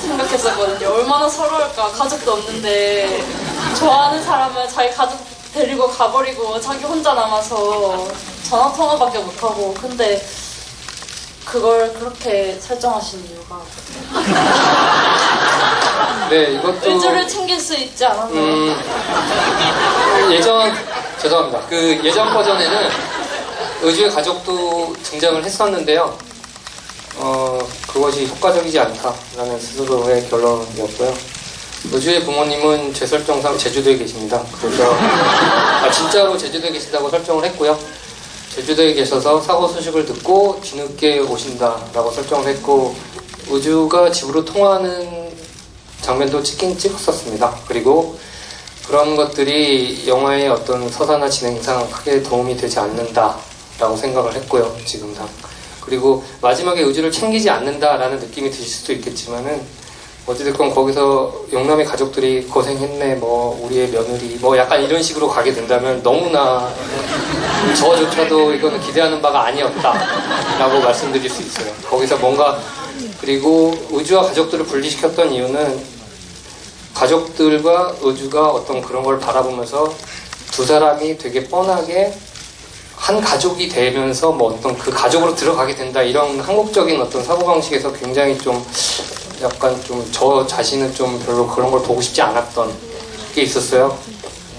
생각했었거든요. 얼마나 서러울까. 가족도 없는데 좋아하는 사람을 자기 가족 데리고 가버리고 자기 혼자 남아서 전화통화밖에 못하고. 근데 그걸 그렇게 설정하신 이유가 네, 이것도 의주를 챙길 수 있지 않았나요? 죄송합니다. 그 예전 버전에는 의주의 가족도 등장을 했었는데요. 그것이 효과적이지 않다라는 스스로의 결론이었고요. 의주의 부모님은 제 설정상 제주도에 계십니다. 그래서 진짜로 제주도에 계신다고 설정을 했고요. 제주도에 계셔서 사고 소식을 듣고 뒤늦게 오신다라고 설정을 했고 의주가 집으로 통화하는 장면도 찍었었습니다. 그리고 그런 것들이 영화의 어떤 서사나 진행상 크게 도움이 되지 않는다라고 생각을 했고요. 지금상. 그리고 마지막에 의주를 챙기지 않는다라는 느낌이 드실 수도 있겠지만은 어찌됐건 거기서 영남의 가족들이 고생했네, 우리의 며느리, 약간 이런 식으로 가게 된다면 너무나 저조차도 이거는 기대하는 바가 아니었다라고 말씀드릴 수 있어요. 거기서 뭔가 그리고 의주와 가족들을 분리시켰던 이유는 가족들과 의주가 어떤 그런 걸 바라보면서 두 사람이 되게 뻔하게 한 가족이 되면서 뭐 어떤 그 가족으로 들어가게 된다 이런 한국적인 어떤 사고방식에서 굉장히 좀 약간 좀 저 자신은 좀 별로 그런 걸 보고 싶지 않았던 게 있었어요.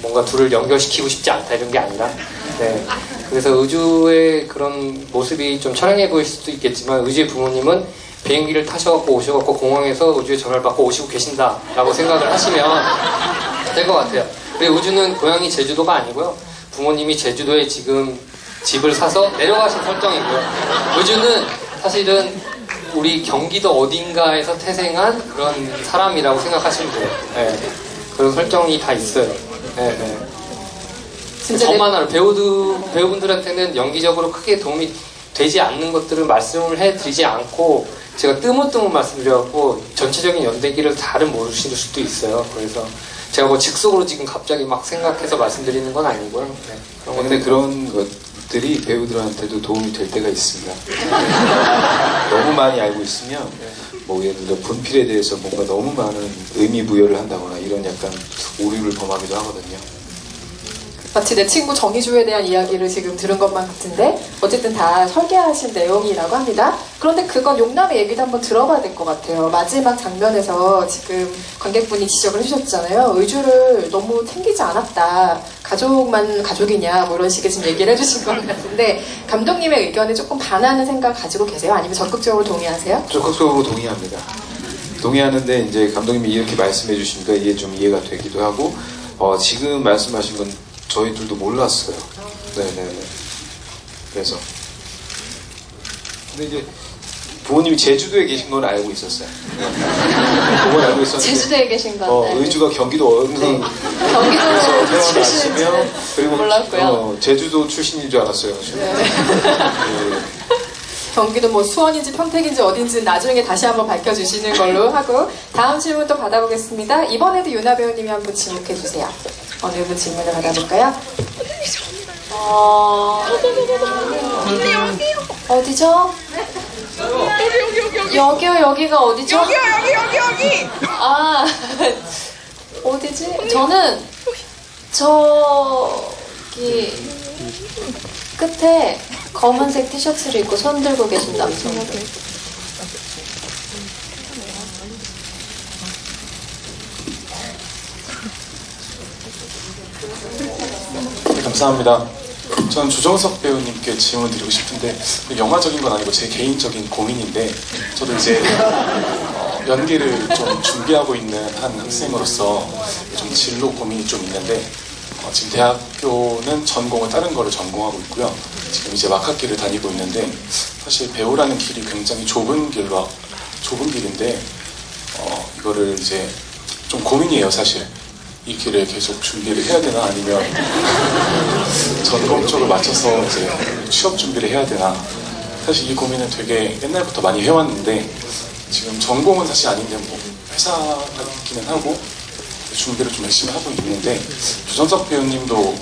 뭔가 둘을 연결시키고 싶지 않다 이런 게 아니라. 네. 그래서 의주의 그런 모습이 좀 처량해 보일 수도 있겠지만 의주의 부모님은 비행기를 타셔갖고 오셔갖고 공항에서 의주에 전화를 받고 오시고 계신다라고 생각을 하시면 될 것 같아요. 그리고 의주는 고향이 제주도가 아니고요. 부모님이 제주도에 지금 집을 사서 내려가신 설정이고요. 의주는 사실은 우리 경기도 어딘가에서 태생한 그런 사람이라고 생각하시면 돼요. 네. 그런 설정이 다 있어요. 네, 네. 진짜 저만 알아요. 배우분들한테는 연기적으로 크게 도움이 되지 않는 것들을 말씀을 해드리지 않고 제가 뜨문뜨문 말씀드려갖고 전체적인 연대기를 다른 모르실 수도 있어요. 그래서 제가 뭐 즉석으로 지금 갑자기 막 생각해서 말씀드리는 건 아니고요. 네. 근데 그런 것들이 배우들한테도 도움이 될 때가 있습니다. 너무 많이 알고 있으면 뭐 예를 들어 분필에 대해서 뭔가 너무 많은 의미 부여를 한다거나 이런 약간 오류를 범하기도 하거든요. 마치 내 친구 정희주에 대한 이야기를 지금 들은 것만 같은데 어쨌든 다 설계하신 내용이라고 합니다. 그런데 그건 용남의 얘기도 한번 들어봐야 될 것 같아요. 마지막 장면에서 지금 관객분이 지적을 해주셨잖아요. 의주를 너무 챙기지 않았다. 가족만 가족이냐 뭐 이런 식의 지금 얘기를 해주신 것 같은데 감독님의 의견에 조금 반하는 생각 가지고 계세요? 아니면 적극적으로 동의하세요? 적극적으로 동의합니다. 동의하는데 이제 감독님이 이렇게 말씀해 주시니까 이게 좀 이해가 되기도 하고 지금 말씀하신 건 저희들도 몰랐어요. 네네네. 그래서 근데 이제 부모님이 제주도에 계신 건 알고 있었어요. 그건 알고 있었는데 제주도에 계신 건데. 의주가 경기도 어느 네. 그래서 경기도 태어났으면 출신인지는 그리고 몰랐고요. 제주도 출신인 줄 알았어요. 네. 경기도 뭐 수원인지 평택인지 어딘지 나중에 다시 한번 밝혀주시는 걸로 하고 다음 질문 또 받아보겠습니다. 이번에도 유나 배우님이 한번 지목해주세요. 어느 분 질문을 받아볼까요? 어디죠? 여기요, 여기가 어디죠? 여기. 아, 어디지? 저는 저기 끝에 검은색 티셔츠를 입고 손 들고 계신 남성. 네, 감사합니다. 저는 조정석 배우님께 질문을 드리고 싶은데 영화적인 건 아니고 제 개인적인 고민인데 저도 이제 연기를 좀 준비하고 있는 한 학생으로서 좀 진로 고민이 좀 있는데 지금 대학교는 전공을 다른 거를 전공하고 있고요. 지금 이제 막학기를 다니고 있는데 사실 배우라는 길이 굉장히 좁은 길인데 이거를 이제 좀 고민이에요, 사실. 이 길에 계속 준비를 해야 되나 아니면 전공 쪽을 맞춰서 이제 취업 준비를 해야 되나. 사실 이 고민은 되게 옛날부터 많이 해왔는데 지금 전공은 사실 아닌데 뭐 회사 같기는 하고 준비를 좀 열심히 하고 있는데 조정석 배우님도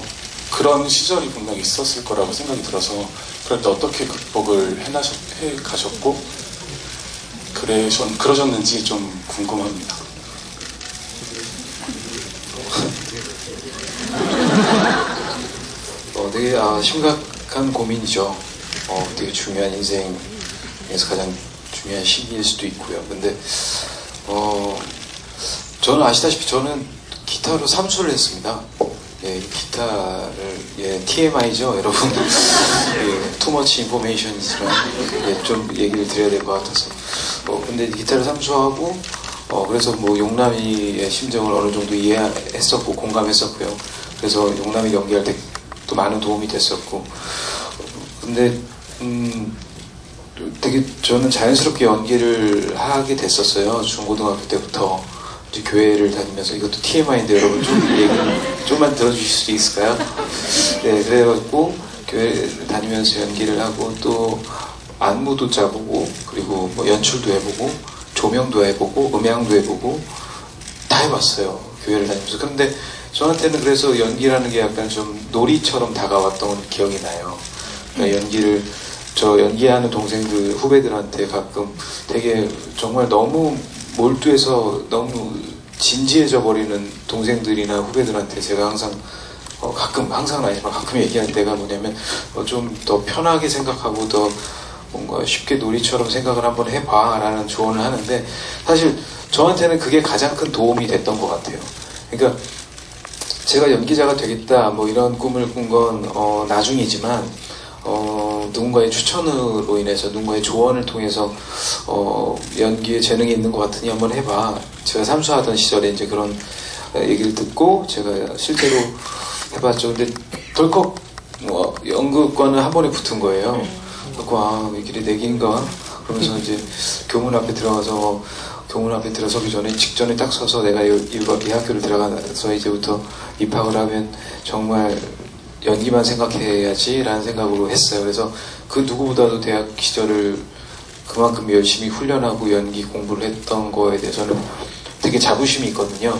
그런 시절이 분명히 있었을 거라고 생각이 들어서 그럴 때 어떻게 극복을 해 가셨고 그러셨는지 좀 궁금합니다. 되게 심각한 고민이죠. 되게 중요한 인생에서 가장 중요한 시기일 수도 있고요. 근데 저는 아시다시피 저는 기타로 삼수를 했습니다. 예, 이 기타를 TMI죠, 여러분. too much information이지만 좀 얘기를 드려야 될 것 같아서. 근데 기타를 삼수하고 그래서 뭐 용남이의 심정을 어느 정도 이해했었고 공감했었고요. 그래서 용남이 연기할 때 또 많은 도움이 됐었고. 근데 되게 저는 자연스럽게 연기를 하게 됐었어요. 중고등학교 때부터 이제 교회를 다니면서. 이것도 TMI인데 여러분 좀만 들어주실 수 있을까요? 네, 그래가지고 교회를 다니면서 연기를 하고 또 안무도 짜보고 그리고 뭐 연출도 해보고 조명도 해보고 음향도 해보고 다 해봤어요. 교회를 다니면서. 그런데 저한테는 그래서 연기라는 게 약간 좀 놀이처럼 다가왔던 기억이 나요. 그러니까 연기를 저 연기하는 동생들 후배들한테 가끔 되게 정말 너무 몰두해서 너무 진지해져 버리는 동생들이나 후배들한테 제가 항상 가끔 항상은 아니지만 가끔 얘기할 때가 뭐냐면 좀 더 편하게 생각하고 더 뭔가 쉽게 놀이처럼 생각을 한번 해봐 라는 조언을 하는데 사실 저한테는 그게 가장 큰 도움이 됐던 것 같아요. 그러니까 제가 연기자가 되겠다 뭐 이런 꿈을 꾼 건 나중이지만 누군가의 추천으로 인해서 누군가의 조언을 통해서 연기에 재능이 있는 것 같으니 한번 해봐. 제가 삼수하던 시절에 이제 그런 얘기를 듣고 제가 실제로 해봤죠. 근데 덜컥 연극과는 한 번에 붙은 거예요. 그래서 이 길이 내 길인가? 그러면서 이제 교문 앞에 들어가서 교문 앞에 들어서기 전에 직전에 딱 서서 내가 이 학교를 들어가서 이제부터 입학을 하면 정말 연기만 생각해야지 라는 생각으로 했어요. 그래서 그 누구보다도 대학 시절을 그만큼 열심히 훈련하고 연기 공부를 했던 거에 대해서는 되게 자부심이 있거든요.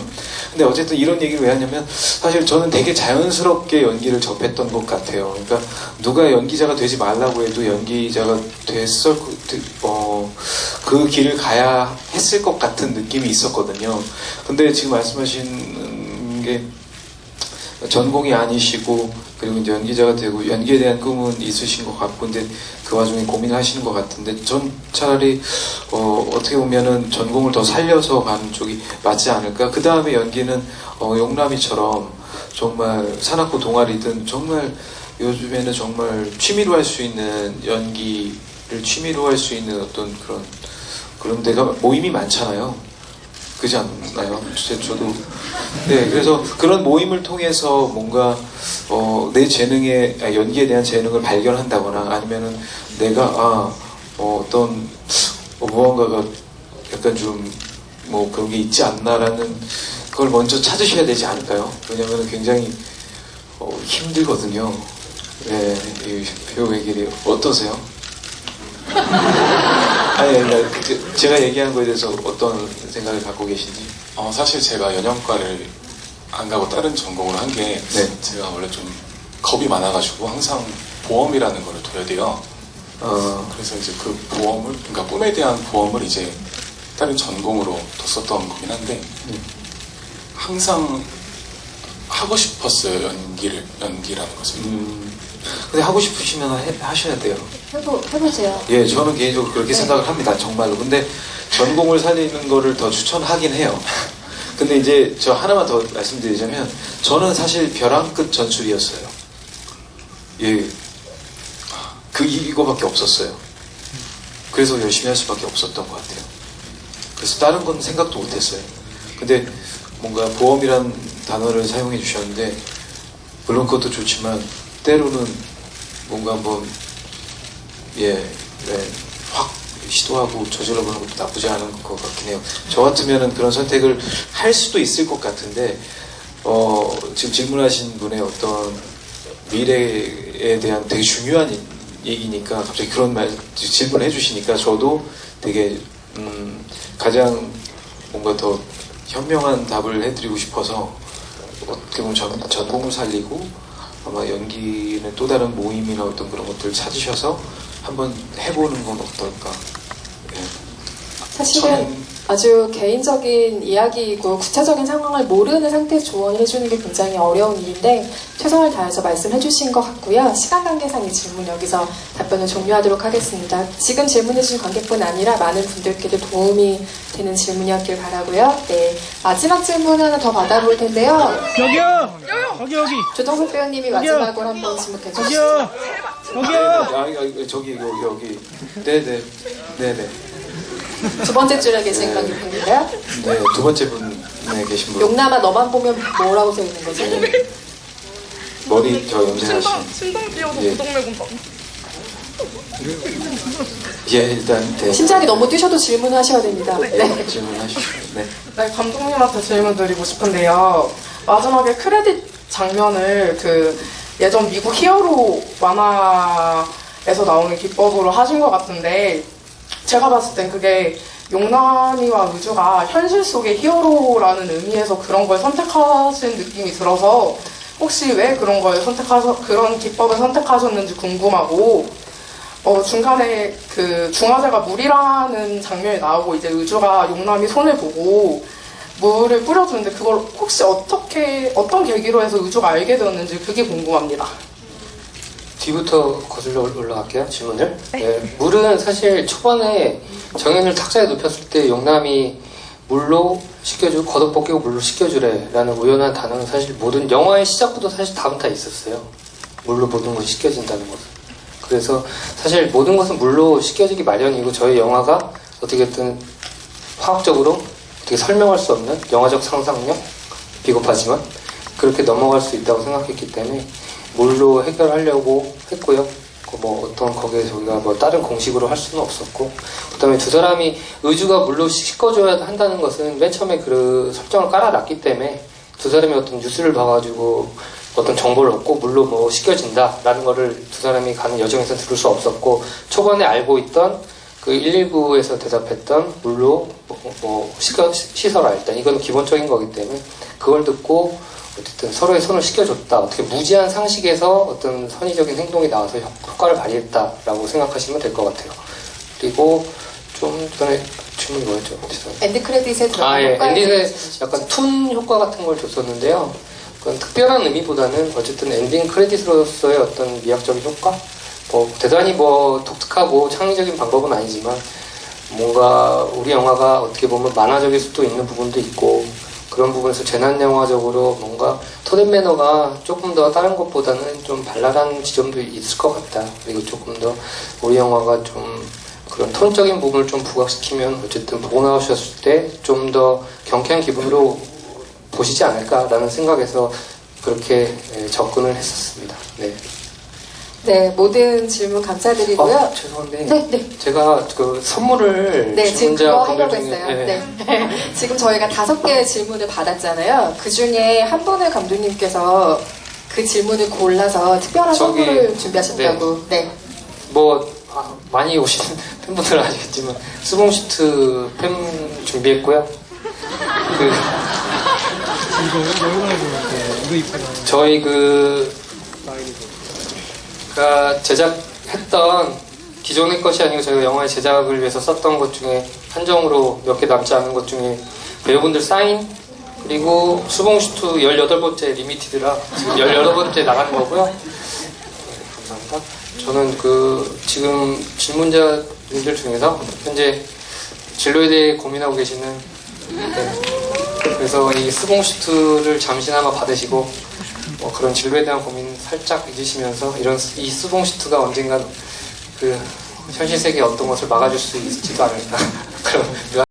근데 어쨌든 이런 얘기를 왜 하냐면 사실 저는 되게 자연스럽게 연기를 접했던 것 같아요. 그러니까 누가 연기자가 되지 말라고 해도 연기자가 그 길을 가야 했을 것 같은 느낌이 있었거든요. 근데 지금 말씀하신 게 전공이 아니시고 그리고 이제 연기자가 되고 연기에 대한 꿈은 있으신 것 같고 근데 그 와중에 고민을 하시는 것 같은데 전 차라리 어떻게 보면은 전공을 더 살려서 가는 쪽이 맞지 않을까. 그 다음에 연기는 용남이처럼 정말 산악고 동아리든 정말 요즘에는 정말 취미로 할 수 있는 연기를 취미로 할 수 있는 어떤 그런 데가 모임이 많잖아요. 그렇지 않나요? 저도 네 그래서 그런 모임을 통해서 뭔가 내 재능에 연기에 대한 재능을 발견한다거나 아니면은 내가 어떤 무언가가 약간 좀 뭐 그런 게 있지 않나라는 그걸 먼저 찾으셔야 되지 않을까요? 왜냐면은 굉장히 힘들거든요. 네, 이 배우의 길이 어떠세요? 아니, 제가 얘기한 거에 대해서 어떤 생각을 갖고 계신지. 사실 제가 연영과를 안 가고 다른 전공을 한 게 네. 제가 원래 좀 겁이 많아가지고 항상 보험이라는 거를 둬야 돼요. 그래서 이제 그 보험을, 그러니까 꿈에 대한 보험을 이제 다른 전공으로 뒀었던 거긴 한데 항상 하고 싶었어요. 연기라는 것을. 근데 하고 싶으시면 하셔야 돼요. 해보세요. 예, 저는 개인적으로 그렇게 생각을 합니다. 정말로. 근데 전공을 살리는 거를 더 추천하긴 해요. 근데 이제 저 하나만 더 말씀드리자면 저는 사실 벼랑 끝 전술이었어요. 예. 이거밖에 없었어요. 그래서 열심히 할 수밖에 없었던 것 같아요. 그래서 다른 건 생각도 못 했어요. 근데 뭔가 보험이라는 단어를 사용해 주셨는데 물론 그것도 좋지만 때로는 뭔가 한번 확 시도하고 저질러보는 것도 나쁘지 않은 것 같긴 해요. 저 같으면은 그런 선택을 할 수도 있을 것 같은데 지금 질문하신 분의 어떤 미래에 대한 되게 중요한 얘기니까 갑자기 그런 질문을 해주시니까 저도 되게 가장 뭔가 더 현명한 답을 해드리고 싶어서 어떻게 보면 전공을 살리고 아마 연기는 또 다른 모임이나 어떤 그런 것들을 찾으셔서 한번 해보는 건 어떨까. 예. 사실은 아주 개인적인 이야기이고 구체적인 상황을 모르는 상태에서 조언을 해주는 게 굉장히 어려운 일인데 최선을 다해서 말씀해 주신 것 같고요. 시간 관계상 이 질문 여기서 답변을 종료하도록 하겠습니다. 지금 질문해 주신 관객뿐 아니라 많은 분들께도 도움이 되는 질문이었길 바라고요. 네, 마지막 질문 하나 더 받아볼 텐데요. 여기요! 여기! 조정석 배우님이 마지막으로 한번 지목해 주시죠. 여기요! 저기 여기. 네네. 두 번째 줄에 계신 관객분인데요. 네, 두 번째 분에 계신 분. 용남아 너만 보면 뭐라고 써 있는 거죠? 머리 저 염색하신. 신동 뛰어서 예. 구동매군 봐. 예, 일단 네. 심장이 너무 뛰셔도 질문하셔야 됩니다. 네. 질문하시죠. 네. 네, 감독님한테 질문 드리고 싶은데요. 마지막에 크레딧 장면을 예전 미국 히어로 만화에서 나오는 기법으로 하신 것 같은데 제가 봤을 땐 그게 용남이와 우주가 현실 속의 히어로라는 의미에서 그런 걸 선택하신 느낌이 들어서 혹시 왜 그런 기법을 선택하셨는지 궁금하고 중간에 그 중화제가 물이라는 장면이 나오고 이제 의주가 용남이 손을 보고 물을 뿌려주는데 그걸 혹시 어떤 계기로 해서 의주가 알게 되었는지 그게 궁금합니다. 뒤부터 거슬러 올라갈게요, 질문을. 네, 물은 사실 초반에 정현을 탁자에 눕혔을 때 용남이 물로 씻겨주고 겉옷 벗기고 물로 씻겨주래 라는 우연한 단어는 사실 모든 영화의 시작부터 사실 다음 다 있었어요. 물로 모든 것이 씻겨진다는 것은. 그래서 사실 모든 것은 물로 씻겨지기 마련이고 저희 영화가 어떻게든 화학적으로 어떻게 설명할 수 없는 영화적 상상력, 비겁하지만 그렇게 넘어갈 수 있다고 생각했기 때문에 물로 해결하려고 했고요. 뭐 어떤 거기에 저희가 뭐 다른 공식으로 할 수는 없었고, 그다음에 두 사람이 의주가 물로 씻어줘야 한다는 것은 맨 처음에 그 설정을 깔아놨기 때문에 두 사람이 어떤 뉴스를 봐가지고 어떤 정보를 얻고 물로 뭐 씻겨진다라는 거를 두 사람이 가는 여정에서 들을 수 없었고, 초반에 알고 있던 그 119에서 대답했던 물로 씻어라 일단 이건 기본적인 거기 때문에 그걸 듣고 어쨌든 서로의 손을 씻겨줬다. 어떻게 무지한 상식에서 어떤 선의적인 행동이 나와서 효과를 발휘했다라고 생각하시면 될 것 같아요. 그리고 좀 전에 질문이 뭐였죠? 엔드 크레딧에 들어간 예. 효과에 엔딩에 대해서 약간 툰 효과 같은 걸 줬었는데요. 그건 특별한 의미보다는 어쨌든 엔딩 크레딧으로서의 어떤 미학적인 효과? 뭐 대단히 뭐 독특하고 창의적인 방법은 아니지만 뭔가 우리 영화가 어떻게 보면 만화적일 수도 있는 부분도 있고 그런 부분에서 재난 영화적으로 뭔가 톤 앤 매너가 조금 더 다른 것보다는 좀 발랄한 지점도 있을 것 같다. 그리고 조금 더 우리 영화가 좀 그런 톤적인 부분을 좀 부각시키면 어쨌든 보고 나오셨을 때 좀 더 경쾌한 기분으로 보시지 않을까라는 생각에서 그렇게 접근을 했었습니다. 네. 네, 모든 질문 감사드리고요. 죄송한데 네. 제가 그 선물을 네, 지금 그거 질문자분들 하려고 중에 했어요. 네. 지금 저희가 5개의 질문을 받았잖아요. 그 중에 한 분을 감독님께서 그 질문을 골라서 특별한 저기, 선물을 준비하셨다고. 네. 뭐 많이 오시는 팬분들은 아시겠지만 스봉시트 팬 준비했고요. 저희 제작했던 기존의 것이 아니고 저희가 영화의 제작을 위해서 썼던 것 중에 한정으로 몇 개 남지 않은 것 중에 배우분들 사인 그리고 수봉슈트 18번째 리미티드라 지금 18번째 나가는 거고요. 네, 감사합니다. 저는 지금 질문자분들 중에서 현재 진로에 대해 고민하고 계시는 그래서 이 스봉슈트를 잠시나마 받으시고 그런 진로에 대한 고민 살짝 잊으시면서 이 스봉슈트가 언젠간 현실 세계의 어떤 것을 막아줄 수 있지도 않을까 그런